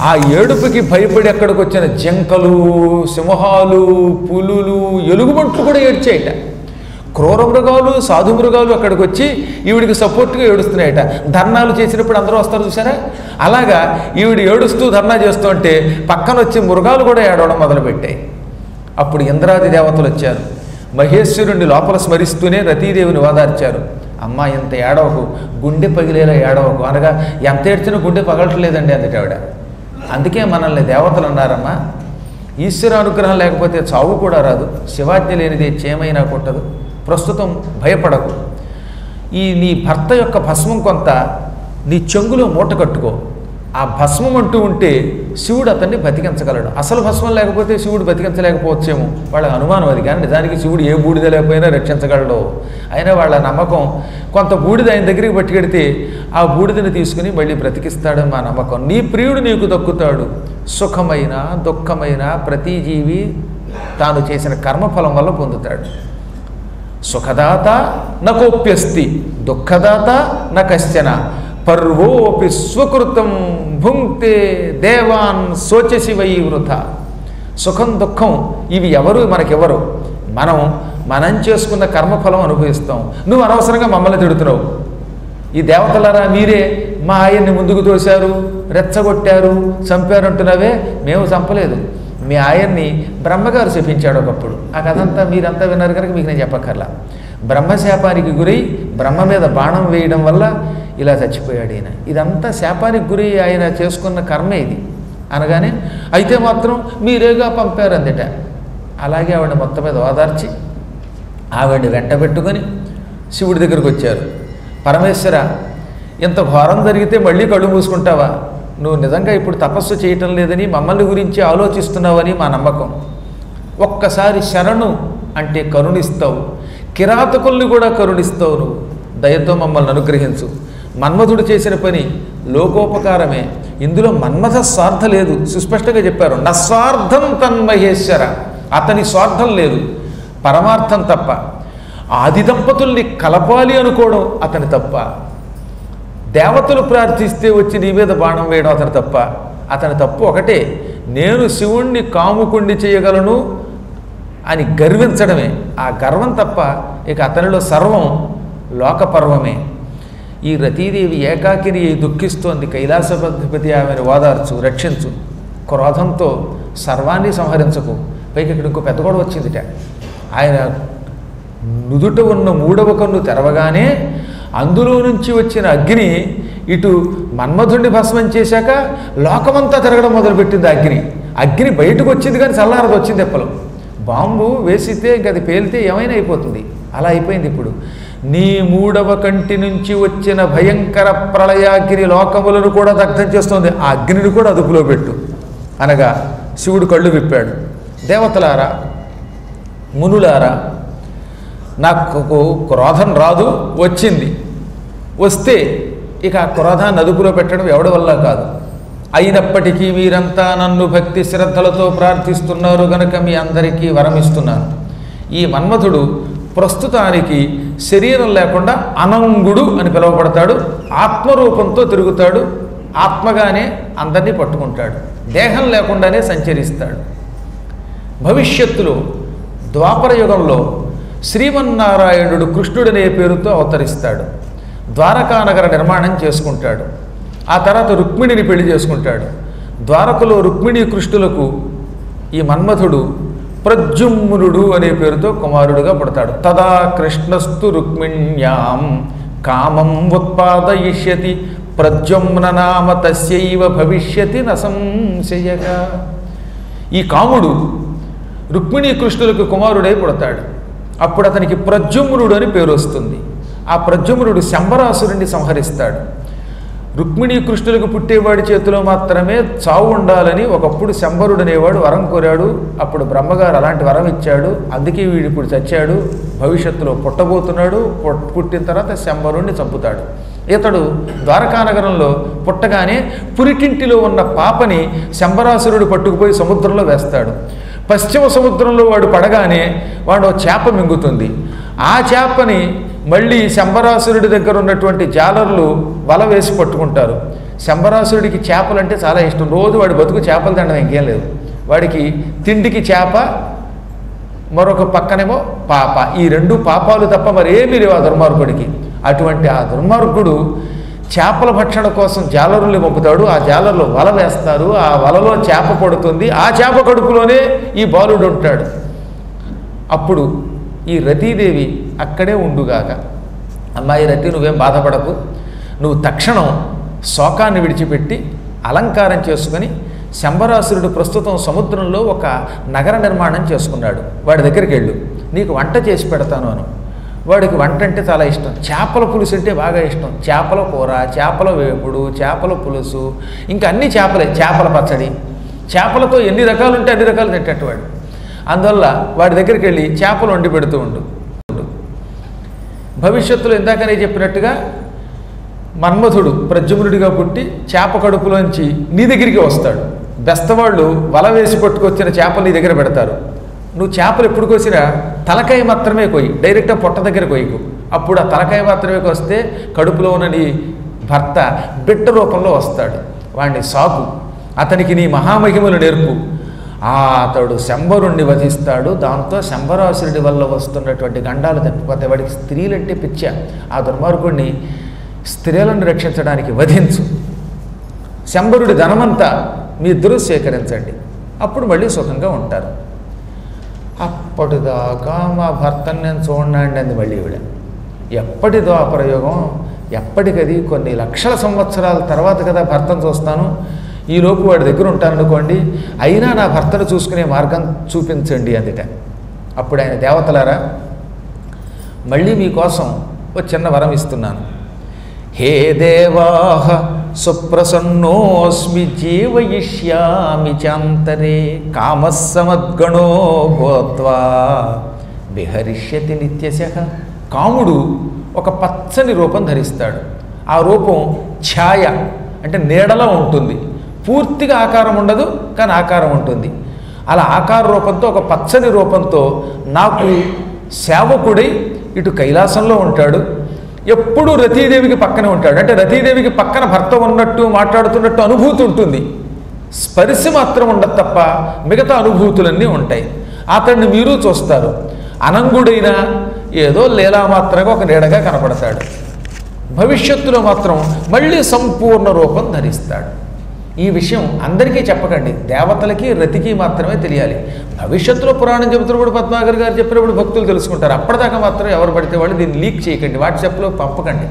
ఆ ఏడుపుకి భయపడి అక్కడికి వచ్చిన జింకలు, సింహాలు, పులులు, ఎలుగుబంట్లు కూడా ఏడ్చాయట. క్రూర మృగాలు, సాధు మృగాలు అక్కడికి వచ్చి ఈవిడికి సపోర్ట్గా ఏడుస్తున్నాయట. ధర్నాలు చేసినప్పుడు అందరూ వస్తారు చూసారా, అలాగా ఈవిడ ఏడుస్తూ ధర్నా చేస్తూ ఉంటే పక్కన వచ్చి మృగాలు కూడా ఏడవడం మొదలుపెట్టాయి. అప్పుడు ఇంద్రాది దేవతలు వచ్చారు. మహేశ్వరుణ్ణి లోపల స్మరిస్తూనే రతీదేవిని ఓదార్చారు. అమ్మ, ఇంత ఏడవకు, గుండె పగిలేలా ఏడవకు అనగా ఎంత ఏడ్చినా గుండె పగలట్లేదండి అందుకే ఆవిడ. అందుకే మనల్ని దేవతలు అన్నారమ్మా, ఈశ్వర అనుగ్రహం లేకపోతే చావు కూడా రాదు, శివాజ్ఞ లేనిదే చేమైనా కొట్టదు, ప్రస్తుతం భయపడకు. నీ భర్త యొక్క భస్మం కొంత నీ చెంగులో మూట కట్టుకో. ఆ భస్మం అంటూ ఉంటే శివుడు అతన్ని బతికించగలడు. అసలు భస్మం లేకపోతే శివుడు బతికించలేకపోవచ్చేమో, వాళ్ళ అనుమానం అది. కానీ నిజానికి శివుడు ఏ బూడిద లేకపోయినా రక్షించగలడు. అయినా వాళ్ళ నమ్మకం, కొంత బూడిద ఆయన దగ్గరికి పట్టుకెడితే ఆ బూడిదని తీసుకుని మళ్ళీ బ్రతికిస్తాడని మా నమ్మకం. నీ ప్రియుడు నీకు దక్కుతాడు. సుఖమైన దుఃఖమైన ప్రతి జీవి తాను చేసిన కర్మఫలం వల్ల పొందుతాడు. సుఖదాత నకోప్యస్తి, దుఃఖదాత న కశ్చన, పర్వోపి స్వకృతం భుంక్తే దేవాన్ శోచసి వై వృథ. సుఖం దుఃఖం ఇవి ఎవరు మనకెవరు? మనం చేసుకున్న కర్మఫలం అనుభవిస్తాం. నువ్వు అనవసరంగా మమ్మల్ని తిడుతున్నావు. ఈ దేవతలారా, మీరే మా ఆయన్ని ముందుకు తోశారు, రెచ్చగొట్టారు, చంపారు అంటున్నావే. మేము చంపలేదు, మీ ఆయన్ని బ్రహ్మగారు శపించాడు ఒకప్పుడు. ఆ కథంతా మీరంతా విన్నారు కనుక మీకు నేను చెప్పక్కర్లా. బ్రహ్మశాపానికి గురై బ్రహ్మ మీద బాణం వేయడం వల్ల ఇలా చచ్చిపోయాడు ఈయన. ఇదంతా శాపానికి గురి ఆయన చేసుకున్న కర్మే ఇది అనగానే, అయితే మాత్రం మీరేగా పంపారు అందట. అలాగే ఆవిడ మొత్తం మీద ఓదార్చి ఆవిడ్ని వెంట పెట్టుకొని శివుడి దగ్గరికి వచ్చారు. పరమేశ్వర, ఇంత ఘోరం జరిగితే మళ్ళీ కళ్ళు మూసుకుంటావా? నువ్వు నిజంగా ఇప్పుడు తపస్సు చేయటం లేదని మమ్మల్ని గురించి ఆలోచిస్తున్నావని మా నమ్మకం. ఒక్కసారి శరణు అంటే కరుణిస్తావు, కిరాతకుల్ని కూడా కరుణిస్తావు. నువ్వు దయతో మమ్మల్ని అనుగ్రహించు. మన్మధుడు చేసిన పని లోకోపకారమే, ఇందులో మన్మథ స్వార్థ లేదు. సుస్పష్టంగా చెప్పారు, నస్వార్థం తన్మహేశ్వర. అతని స్వార్థం లేదు, పరమార్థం తప్ప. ఆది దంపతుల్ని కలపాలి అనుకోవడం అతని తప్ప. దేవతలు ప్రార్థిస్తే వచ్చి నీ మీద బాణం వేయడం అతని తప్ప. అతని తప్పు ఒకటే, నేను శివుణ్ణి కాముకుండి చేయగలను అని గర్వించడమే. ఆ గర్వం తప్ప ఇక అతనిలో సర్వం లోకపర్వమే. ఈ రతీదేవి ఏకాకిని దుఃఖిస్తోంది. కైలాసపతి ఆమెను ఓదార్చు, రక్షించు. క్రోధంతో సర్వాన్ని సంహరించకు. పైకి ఇక్కడ ఇంకో పెద్ద గొడవ వచ్చిందిట. ఆయన నుదుట ఉన్న 3వ కన్ను తెరవగానే అందులో నుంచి వచ్చిన అగ్ని ఇటు మన్మధుడిని భస్మం చేశాక లోకమంతా తిరగడం మొదలుపెట్టింది. అగ్ని బయటకు వచ్చింది కానీ చల్లారదు, వచ్చింది ఎప్పలు. బాంబు వేసితే ఇంక అది పేలితే ఏమైనా అయిపోతుంది. అలా అయిపోయింది. ఇప్పుడు నీ 3వ కంటి నుంచి వచ్చిన భయంకర ప్రళయాగ్ని లోకములను కూడా దగ్ధం చేస్తుంది. ఆ అగ్నిని కూడా అదుపులో పెట్టు అనగా శివుడు కళ్ళు విప్పాడు. దేవతలారా, మునులారా, నాకు క్రోధం రాదు, వచ్చింది. వస్తే ఇక ఆ క్రోధాన్ని అదుపులో పెట్టడం ఎవడి వల్ల కాదు. అయినప్పటికీ మీరంతా నన్ను భక్తి శ్రద్ధలతో ప్రార్థిస్తున్నారు గనక మీ అందరికీ వరమిస్తున్నాను. ఈ మన్మథుడు ప్రస్తుతానికి శరీరం లేకుండా అనంగుడు అని పిలువబడతాడు. ఆత్మరూపంతో తిరుగుతాడు. ఆత్మగానే అందరినీ పట్టుకుంటాడు. దేహం లేకుండానే సంచరిస్తాడు. భవిష్యత్తులో ద్వాపర యుగంలో శ్రీమన్నారాయణుడు కృష్ణుడనే పేరుతో అవతరిస్తాడు. ద్వారకానగర నిర్మాణం చేసుకుంటాడు. ఆ తర్వాత రుక్మిణిని పెళ్లి చేసుకుంటాడు. ద్వారకలో రుక్మిణీ కృష్ణులకు ఈ మన్మథుడు ప్రద్యుమ్నుడు అనే పేరుతో కుమారుడుగా పుడతాడు. తదా కృష్ణస్తు రుక్మిణ్యాం కామం ఉత్పాదయిష్యతి ప్రద్యుమ్న నామ తస్యైవ భవిష్యతి నసంశయగా. ఈ కాముడు రుక్మిణీ కృష్ణులకు కుమారుడై పుడతాడు. అప్పుడు అతనికి ప్రద్యుమ్నుడు అని పేరు వస్తుంది. ఆ ప్రద్యుమ్నుడు శంబరాసురుణ్ణి సంహరిస్తాడు. రుక్మిణీ కృష్ణులకు పుట్టేవాడి చేతిలో మాత్రమే చావు ఉండాలని ఒకప్పుడు శంబరుడు అనేవాడు వరం కోరాడు. అప్పుడు బ్రహ్మగారు అలాంటి వరం ఇచ్చాడు. అందుకే వీడు ఇప్పుడు చచ్చాడు. భవిష్యత్తులో పుట్టబోతున్నాడు. పుట్టిన తర్వాత శంబరుణ్ణి చంపుతాడు. ఇతడు ద్వారకానగరంలో పుట్టగానే పురిటింటిలో ఉన్న పాపని శంబరాసురుడు పట్టుకుపోయి సముద్రంలో వేస్తాడు. పశ్చిమ సముద్రంలో వాడు పడగానే వాడు చేప మింగుతుంది. ఆ చేపని మళ్ళీ శంబరాసురుడి దగ్గర ఉన్నటువంటి జాలర్లు వల వేసి పట్టుకుంటారు. శంబరాసురుడికి చేపలంటే చాలా ఇష్టం. రోజు వాడి బతుకు చేపలు తినడం ఇంకేం లేదు. వాడికి తిండికి చేప, మరొక పక్కనేమో పాప. ఈ 2 పాపాలు తప్ప మరేమీ లేవు ఆ దుర్మార్గుడికి. అటువంటి ఆ దుర్మార్గుడు చేపల భక్షణ కోసం జాలరుల్ని పంపుతాడు. ఆ జాలర్లు వల వేస్తారు. ఆ వలలో చేప పడుతుంది. ఆ చేప కడుపులోనే ఈ బాలుడు ఉంటాడు. అప్పుడు ఈ రతీదేవి అక్కడే ఉండుగాక. అమ్మాయి రతి, నువ్వేం బాధపడకు. నువ్వు తక్షణం శోకాన్ని విడిచిపెట్టి అలంకారం చేసుకొని, శంబరాసురుడు ప్రస్తుతం సముద్రంలో ఒక నగర నిర్మాణం చేసుకున్నాడు. వాడి దగ్గరికి వెళ్ళు, నీకు వంట చేసి పెడతాను అను. వాడికి వంట అంటే చాలా ఇష్టం. చేపల పులుసు అంటే బాగా ఇష్టం. చేపల కూర, చేపల వేపుడు, చేపల పులుసు, ఇంకా అన్ని చేపలే. చేపల పచ్చడి, చేపలతో ఎన్ని రకాలు ఉంటే అన్ని రకాలు తింటేవాడు. అందువల్ల వాడి దగ్గరికి వెళ్ళి చేపలు వండి పెడుతూ ఉండు. భవిష్యత్తులో ఇందాకనే చెప్పినట్టుగా మన్మథుడు ప్రద్యుమ్నుడిగా పుట్టి చేప కడుపులోంచి నీ దగ్గరికి వస్తాడు. బెస్తవాళ్ళు వల వేసి పట్టుకొచ్చిన చేపలు నీ దగ్గర పెడతారు. నువ్వు చేపలు ఎప్పుడు కోసినా తలకాయ మాత్రమే కోయి, డైరెక్ట్గా పొట్ట దగ్గర కోయకు. అప్పుడు ఆ తలకాయ మాత్రమే కోస్తే కడుపులో ఉన్న నీ భర్త బిడ్డ రూపంలో వస్తాడు. వాడిని సాకు, అతనికి నీ మహామహిమలు నేర్పు. అతడు శంబరుణ్ణి వధిస్తాడు. దాంతో శంబరాసురుడి వల్ల వస్తున్నటువంటి గండాలు తప్పిపోతాయి. వాడికి స్త్రీలంటే పిచ్చ. ఆ దుర్మార్గుడిని స్త్రీలను రక్షించడానికి వధించు. శంబరుడి ధనమంతా మీ ఇద్దరూ సేకరించండి. అప్పుడు మళ్ళీ సుఖంగా ఉంటారు. అప్పటిదాకా మా భర్తను నేను చూడండి అంది మళ్ళీ ఈవిడ. ఎప్పటి ద్వాపరయోగం, ఎప్పటికది కొన్ని లక్షల సంవత్సరాల తర్వాత కదా భర్తను చూస్తాను. ఈలోపు వాడి దగ్గర ఉంటాననుకోండి, అయినా నా భర్తను చూసుకునే మార్గం చూపించండి అందుట. అప్పుడు ఆయన, దేవతలారా, మళ్ళీ మీకోసం ఒక చిన్న వరం ఇస్తున్నాను. హే దేవాహ సుప్రసన్నోస్మి జీవయిష్యామి చాంతరే కామస్సమద్గణో భూత్వా విహరిష్యతి నిత్యశః. కాముడు ఒక పచ్చని రూపం ధరిస్తాడు. ఆ రూపం ఛాయ అంటే నీడలో ఉంటుంది. పూర్తిగా ఆకారం ఉండదు, కానీ ఆకారం ఉంటుంది. అలా ఆకార రూపంతో ఒక పచ్చని రూపంతో నాకు సేవకుడై ఇటు కైలాసంలో ఉంటాడు. ఎప్పుడూ రతీదేవికి పక్కనే ఉంటాడు. అంటే రతీదేవికి పక్కన భర్త ఉన్నట్టు మాట్లాడుతున్నట్టు అనుభూతి ఉంటుంది. స్పర్శ మాత్రం ఉండదు తప్ప మిగతా అనుభూతులన్నీ ఉంటాయి. అతన్ని మీరు చూస్తారు. అనంగుడైన ఏదో లీలామాత్రంగా ఒక నీడగా కనపడతాడు. భవిష్యత్తులో మాత్రం మళ్ళీ సంపూర్ణ రూపం ధరిస్తాడు. ఈ విషయం అందరికీ చెప్పకండి, దేవతలకి రతికి మాత్రమే తెలియాలి. భవిష్యత్తులో పురాణం చెబుతున్నప్పుడు పద్మాకర్ గారు చెప్పినప్పుడు భక్తులు తెలుసుకుంటారు. అప్పటిదాకా మాత్రం ఎవరు పడితే వాళ్ళు దీన్ని లీక్ చేయకండి, వాట్సాప్లో పంపకండి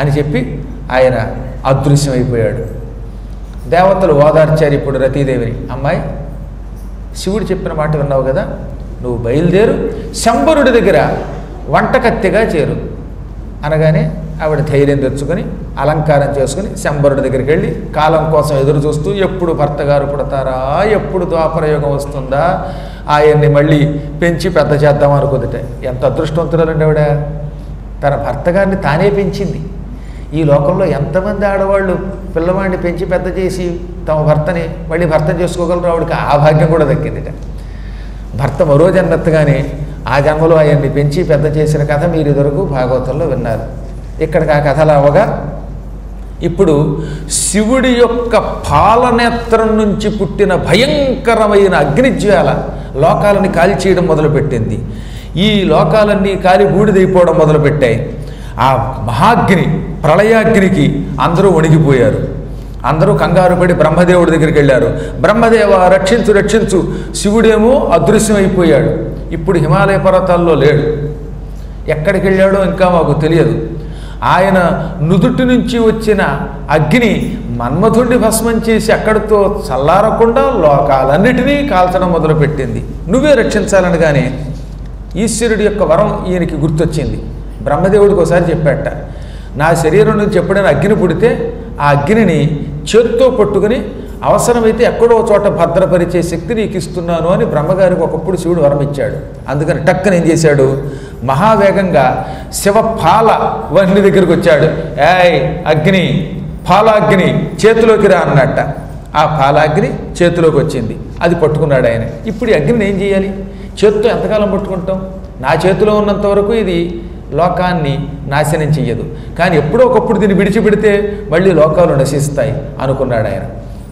అని చెప్పి ఆయన అదృశ్యమైపోయాడు. దేవతలు ఓదార్చారు ఇప్పుడు రతీదేవిని. అమ్మాయి, శివుడు చెప్పిన మాట విన్నావు కదా, నువ్వు బయలుదేరు, శంబరుడి దగ్గర వంటకత్తెగా చేరు అనగానే ఆవిడ ధైర్యం తెచ్చుకొని అలంకారం చేసుకుని శంబరుడి దగ్గరికి వెళ్ళి కాలం కోసం ఎదురు చూస్తూ ఎప్పుడు భర్త గారు పుడతారా, ఎప్పుడు ద్వాపరయుగం వస్తుందా, ఆయన్ని మళ్ళీ పెంచి పెద్ద చేద్దాం అనుకుందిట. ఎంత అదృష్టవంతురాలండి ఆవిడ. తన భర్త గారిని తానే పెంచింది. ఈ లోకంలో ఎంతమంది ఆడవాళ్ళు పిల్లవాడిని పెంచి పెద్ద చేసి తమ భర్తని మళ్ళీ భర్త చేసుకోగలరు? ఆవిడకి ఆ భాగ్యం కూడా దక్కిందిట. భర్త మరో జన్మెత్తగానే ఆ జన్మలో ఆయన్ని పెంచి పెద్ద చేసిన కథ మీరు ఇదివరకు భాగవతంలో విన్నారు. ఇక్కడికి ఆ కథలు అవగా ఇప్పుడు శివుడి యొక్క పాలనేత్రం నుంచి పుట్టిన భయంకరమైన అగ్నిజ్వాల లోకాలని కాల్చేయడం మొదలుపెట్టింది. ఈ లోకాలన్నీ కాలి బూడిదైపోవడం మొదలుపెట్టాయి. ఆ మహాగ్ని ప్రళయాగ్నికి అందరూ వణిగిపోయారు. అందరూ కంగారు పడి బ్రహ్మదేవుడి దగ్గరికి వెళ్ళారు. బ్రహ్మదేవ రక్షించు రక్షించు. శివుడేమో అదృశ్యమైపోయాడు. ఇప్పుడు హిమాలయ పర్వతాల్లో లేడు. ఎక్కడికి వెళ్ళాడో ఇంకా మాకు తెలియదు. ఆయన నుదుటి నుంచి వచ్చిన అగ్ని మన్మధుడిని భస్మం చేసి అక్కడితో చల్లారకుండా లోకాలన్నిటినీ కాల్చడం మొదలుపెట్టింది. నువ్వే రక్షించాలనగానే ఈశ్వరుడి యొక్క వరం ఈయనకి గుర్తొచ్చింది. బ్రహ్మదేవుడికి ఒకసారి చెప్పాట, నా శరీరం నుంచి ఎప్పుడైనా అగ్ని పుడితే ఆ అగ్నిని చేత్తో పట్టుకుని అవసరమైతే ఎక్కడో చోట భద్రపరిచే శక్తి నీకు ఇస్తున్నాను అని బ్రహ్మగారికి ఒకప్పుడు శివుడు వరం ఇచ్చాడు. అందుకని టక్కన ఏం చేశాడు, మహావేగంగా శివపాల వహ్ని దగ్గరికి వచ్చాడు. ఏయ్ అగ్ని, పాలాగ్ని చేతిలోకి రా అన్నట్ట. ఆ పాలాగ్ని చేతిలోకి వచ్చింది. అది పట్టుకున్నాడు ఆయన. ఇప్పుడు ఈ అగ్నిని ఏం చేయాలి? చేత్తో ఎంతకాలం పట్టుకుంటాం? నా చేతిలో ఉన్నంత వరకు ఇది లోకాన్ని నాశనం చెయ్యదు, కానీ ఎప్పుడో ఒకప్పుడు దీన్ని విడిచిపెడితే మళ్ళీ లోకాలు నశిస్తాయి అనుకున్నాడు ఆయన.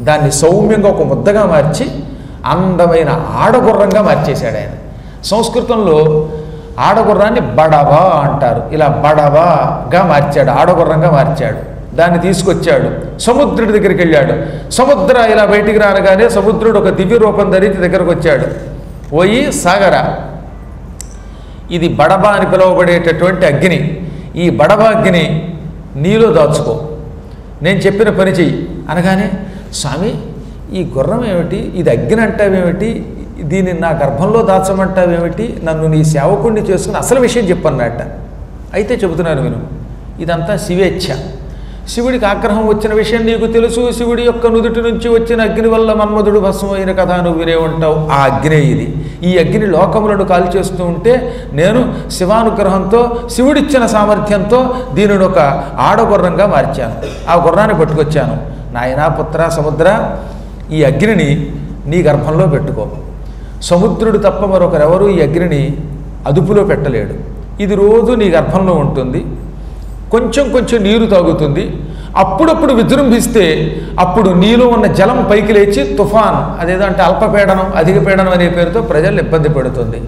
దాన్ని సౌమ్యంగా ఒక ముద్దగా మార్చి అందమైన ఆడగుర్రంగా మార్చేశాడు ఆయన. సంస్కృతంలో ఆడగుర్రాన్ని బడవా అంటారు. ఇలా బడవాగా మార్చాడు, ఆడగుర్రంగా మార్చాడు. దాన్ని తీసుకొచ్చాడు, సముద్రుడి దగ్గరికి వెళ్ళాడు. సముద్ర ఇలా బయటికి రానగానే సముద్రుడు ఒక దివ్య రూపం ధరించి దగ్గరకు వచ్చాడు. పోయి సాగరా, ఇది బడబ అని పిలువబడేటటువంటి అగ్ని. ఈ బడబ అగ్ని నీలో దాచుకో, నేను చెప్పిన పని చెయ్యి అనగానే, స్వామి ఈ గుర్రం ఏమిటి, ఇది అగ్ని అంటావేమిటి, దీన్ని నా గర్భంలో దాచమంటావేమిటి, నన్ను నీ సేవకుడిని చేసుకుని అసలు విషయం చెప్పన్నట్ట. అయితే చెబుతున్నాను విను. ఇదంతా శివేచ్ఛ. శివుడికి ఆగ్రహం వచ్చిన విషయం నీకు తెలుసు. శివుడి యొక్క నుదుటి నుంచి వచ్చిన అగ్ని వల్ల మన్మధుడు భస్మమైన కథ నువ్వు వినే ఉంటావు. ఆ అగ్నే ఇది. ఈ అగ్ని లోకములను కాల్చేస్తూ ఉంటే నేను శివానుగ్రహంతో, శివుడిచ్చిన సామర్థ్యంతో దీనిని ఒక ఆడగుర్రంగా మార్చాను. ఆ గుర్రాన్ని పట్టుకొచ్చాను. నాయనా పుత్ర సముద్ర, ఈ అగ్నిని నీ గర్భంలో పెట్టుకో. సముద్రుడు తప్ప మరొకరెవరూ ఈ అగ్నిని అదుపులో పెట్టలేడు. ఇది రోజు నీ గర్భంలో ఉంటుంది. కొంచెం కొంచెం నీరు తాగుతుంది. అప్పుడప్పుడు విజృంభిస్తే అప్పుడు నీలో ఉన్న జలం పైకి లేచి తుఫాన్, అదేదో అంటే అల్పపీడనం, అధిక పీడనం అనే పేరుతో ప్రజలు ఇబ్బంది పెడుతుంది.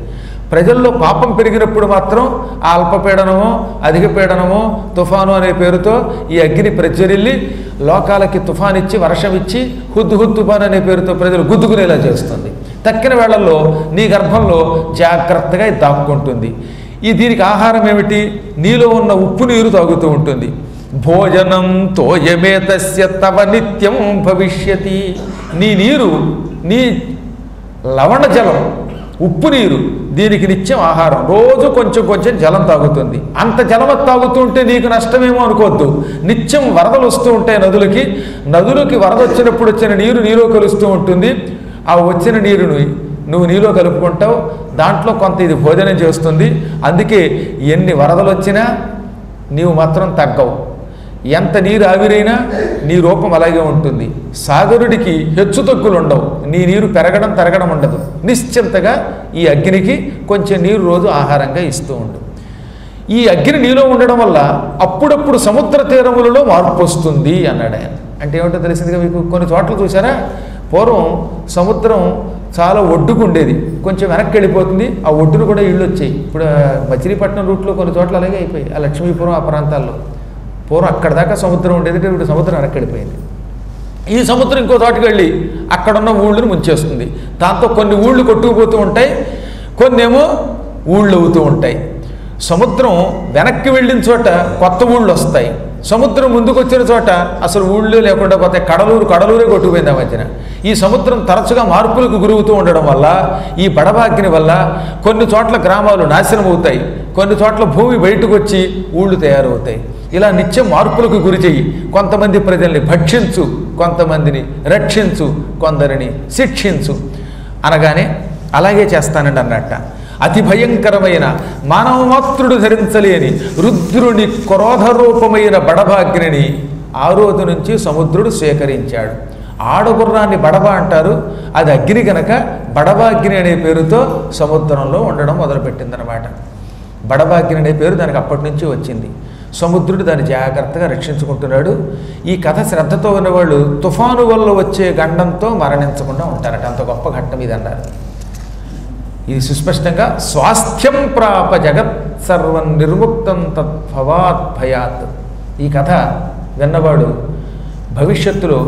ప్రజల్లో పాపం పెరిగినప్పుడు మాత్రం ఆ అల్పపీడనమో అధిక పీడనమో తుఫాను అనే పేరుతో ఈ అగ్ని ప్రజ్వరిల్లి లోకాలకి తుఫాన్ ఇచ్చి వర్షం ఇచ్చి హుద్దు తుఫాన్ అనే పేరుతో ప్రజలు గుద్దుకునేలా చేస్తుంది. తక్కిన వేళల్లో నీ గర్భంలో జాగ్రత్తగా దాక్కుంటుంది. దీనికి ఆహారం ఏమిటి? నీలో ఉన్న ఉప్పు నీరు తాగుతూ ఉంటుంది. భోజనం తోయమేతస్య తవ నిత్యం భవిష్యతి. నీ నీరు, నీ లవణ జలం ఉప్పు నీరు దీనికి నిత్యం ఆహారం, రోజు కొంచెం కొంచెం జలం తాగుతుంది. అంత జలం తాగుతూ ఉంటే నీకు నష్టమేమో అనుకోవద్దు. నిత్యం వరదలు వస్తూ ఉంటాయి నదులకి వరద వచ్చినప్పుడు వచ్చిన నీరు నీలో కలుస్తూ ఉంటుంది. ఆ వచ్చిన నీరుని నువ్వు నీలో కలుపుకుంటావు, దాంట్లో కొంత ఇది భోజనం చేస్తుంది. అందుకే ఎన్ని వరదలు వచ్చినా నీవు మాత్రం తగ్గవు. ఎంత నీరు ఆవిరైనా నీ రూపం అలాగే ఉంటుంది. సాగరుడికి హెచ్చు తగ్గులు ఉండవు, నీ నీరు పెరగడం తరగడం ఉండదు. నిశ్చింతగా ఈ అగ్నికి కొంచెం నీరు రోజు ఆహారంగా ఇస్తూ ఉండు. ఈ అగ్ని నీలో ఉండడం వల్ల అప్పుడప్పుడు సముద్ర తీరములలో మార్పు వస్తుంది అన్నాడు ఆయన. అంటే ఏమిటో తెలిసిందిగా మీకు. కొన్ని చోట్ల చూసారా, పూర్వం సముద్రం చాలా ఒడ్డుకు ఉండేది, కొంచెం వెనక్కి వెళ్ళిపోతుంది, ఆ ఒడ్డును కూడా ఇళ్ళు వచ్చాయి. ఇప్పుడు మచిలీపట్నం రూట్లో కొన్ని చోట్ల అలాగే అయిపోయి, ఆ లక్ష్మీపురం ఆ ప్రాంతాల్లో పూర్వం అక్కడ దాకా సముద్రం ఉండేది, ఇప్పుడు సముద్రం వెనక్కి వెళ్ళిపోయింది. ఈ సముద్రం ఇంకో చోటుకు వెళ్ళి అక్కడున్న ఊళ్ళను ముంచేస్తుంది. దాంతో కొన్ని ఊళ్ళు కొట్టుకుపోతూ ఉంటాయి, కొన్నేమో ఊళ్ళు అవుతూ ఉంటాయి. సముద్రం వెనక్కి వెళ్ళిన చోట కొత్త ఊళ్ళు వస్తాయి, సముద్రం ముందుకు వచ్చిన చోట అసలు ఊళ్ళో లేకుండా పోతాయి. కడలూరే కొట్టుకుపోయింది ఆ మధ్యన. ఈ సముద్రం తరచుగా మార్పులకు గురవుతూ ఉండడం వల్ల, ఈ బడబాగ్ని వల్ల కొన్ని చోట్ల గ్రామాలు నాశనం అవుతాయి, కొన్ని చోట్ల భూమి బయటకు వచ్చి ఊళ్ళు తయారవుతాయి. ఇలా నిత్యం మార్పులకు గురి చెయ్యి. కొంతమంది ప్రజల్ని భక్షించు, కొంతమందిని రక్షించు, కొందరిని శిక్షించు అనగానే అలాగే చేస్తానండి అన్నట్ట. అతి భయంకరమైన మానవమాత్రుడు ధరించలేని రుద్రుని క్రోధరూపమైన బడబాగ్నిని ఆ రోజు నుంచి సముద్రుడు స్వీకరించాడు. ఆడగుర్రాన్ని బడబ అంటారు, అది అగ్ని కనుక బడబాగ్ని అనే పేరుతో సముద్రంలో ఉండడం మొదలుపెట్టిందనమాట. బడబాగ్ని అనే పేరు దానికి అప్పటి నుంచి వచ్చింది. సముద్రుడు దాన్ని జాగ్రత్తగా రక్షించుకుంటున్నాడు. ఈ కథ శ్రద్ధతో ఉన్నవాళ్ళు తుఫాను వల్ల వచ్చే గండంతో మరణించకుండా ఉంటారట. అంత గొప్ప ఘట్టం ఇది అన్నారు. ఇది సుస్పష్టంగా స్వాస్థ్యం ప్రాప జగత్ సర్వం నిర్ముక్తం తద్భవాత్ భయాత్. ఈ కథ విన్నవాడు భవిష్యత్తులో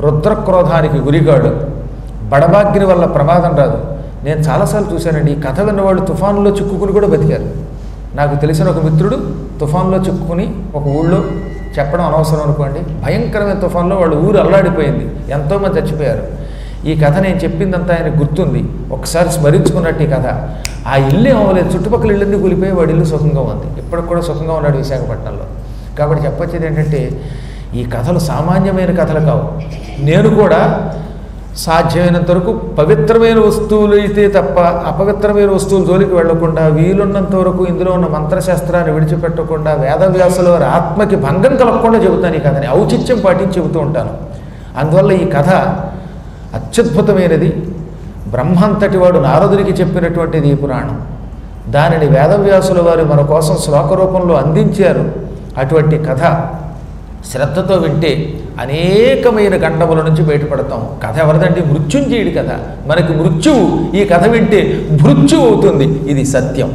రుద్రక్రోధానికి గురిగాడు. బడబాగ్ని వల్ల ప్రమాదం రాదు. నేను చాలాసార్లు చూశానండి, ఈ కథ విన్నవాళ్ళు తుఫానులో చిక్కుకుని కూడా బతికారు. నాకు తెలిసిన ఒక మిత్రుడు తుఫాన్లో చిక్కుకుని ఒక ఊళ్ళో, చెప్పడం అనవసరం అనుకోండి, భయంకరమైన తుఫాన్లో వాళ్ళ ఊరు అల్లాడిపోయింది, ఎంతోమంది చచ్చిపోయారు. ఈ కథ నేను చెప్పిందంతా ఆయన గుర్తుంది, ఒకసారి స్మరించుకున్నట్టు ఈ కథ. ఆ ఇల్లు ఏమవలేదు, చుట్టుపక్కల ఇళ్ళన్నీ కూలిపోయి వాడి ఇల్లు సుఖంగా ఉంది. ఇప్పటికి కూడా సుఖంగా ఉన్నాడు విశాఖపట్నంలో. కాబట్టి చెప్పొచ్చేది ఏంటంటే, ఈ కథలు సామాన్యమైన కథలు కావు. నేను కూడా సాధ్యమైనంత వరకు పవిత్రమైన వస్తువులు అయితే తప్ప అపవిత్రమైన వస్తువుల జోలికి వెళ్లకుండా, వీలున్నంత వరకు ఇందులో ఉన్న మంత్రశాస్త్రాన్ని విడిచిపెట్టకుండా, వేదవ్యాసుల వారి ఆత్మకి భంగం కలగకుండా చెబుతాను ఈ కథని, ఔచిత్యం పాటించి చెబుతూ ఉంటాను. అందువల్ల ఈ కథ అత్యద్భుతమైనది. బ్రహ్మంతటి వాడు నారదునికి చెప్పినటువంటిది ఈ పురాణం. దానిని వేదవ్యాసుల వారు మన కోసం శ్లోక రూపంలో అందించారు. అటువంటి కథ శ్రద్ధతో వింటే అనేకమైన గండముల నుంచి బయటపడతాం. కథ ఎవరిదండి? మృత్యుంజయుడి కథ. మనకి మృత్యువు ఈ కథ వింటే మృత్యు అవుతుంది. ఇది సత్యం.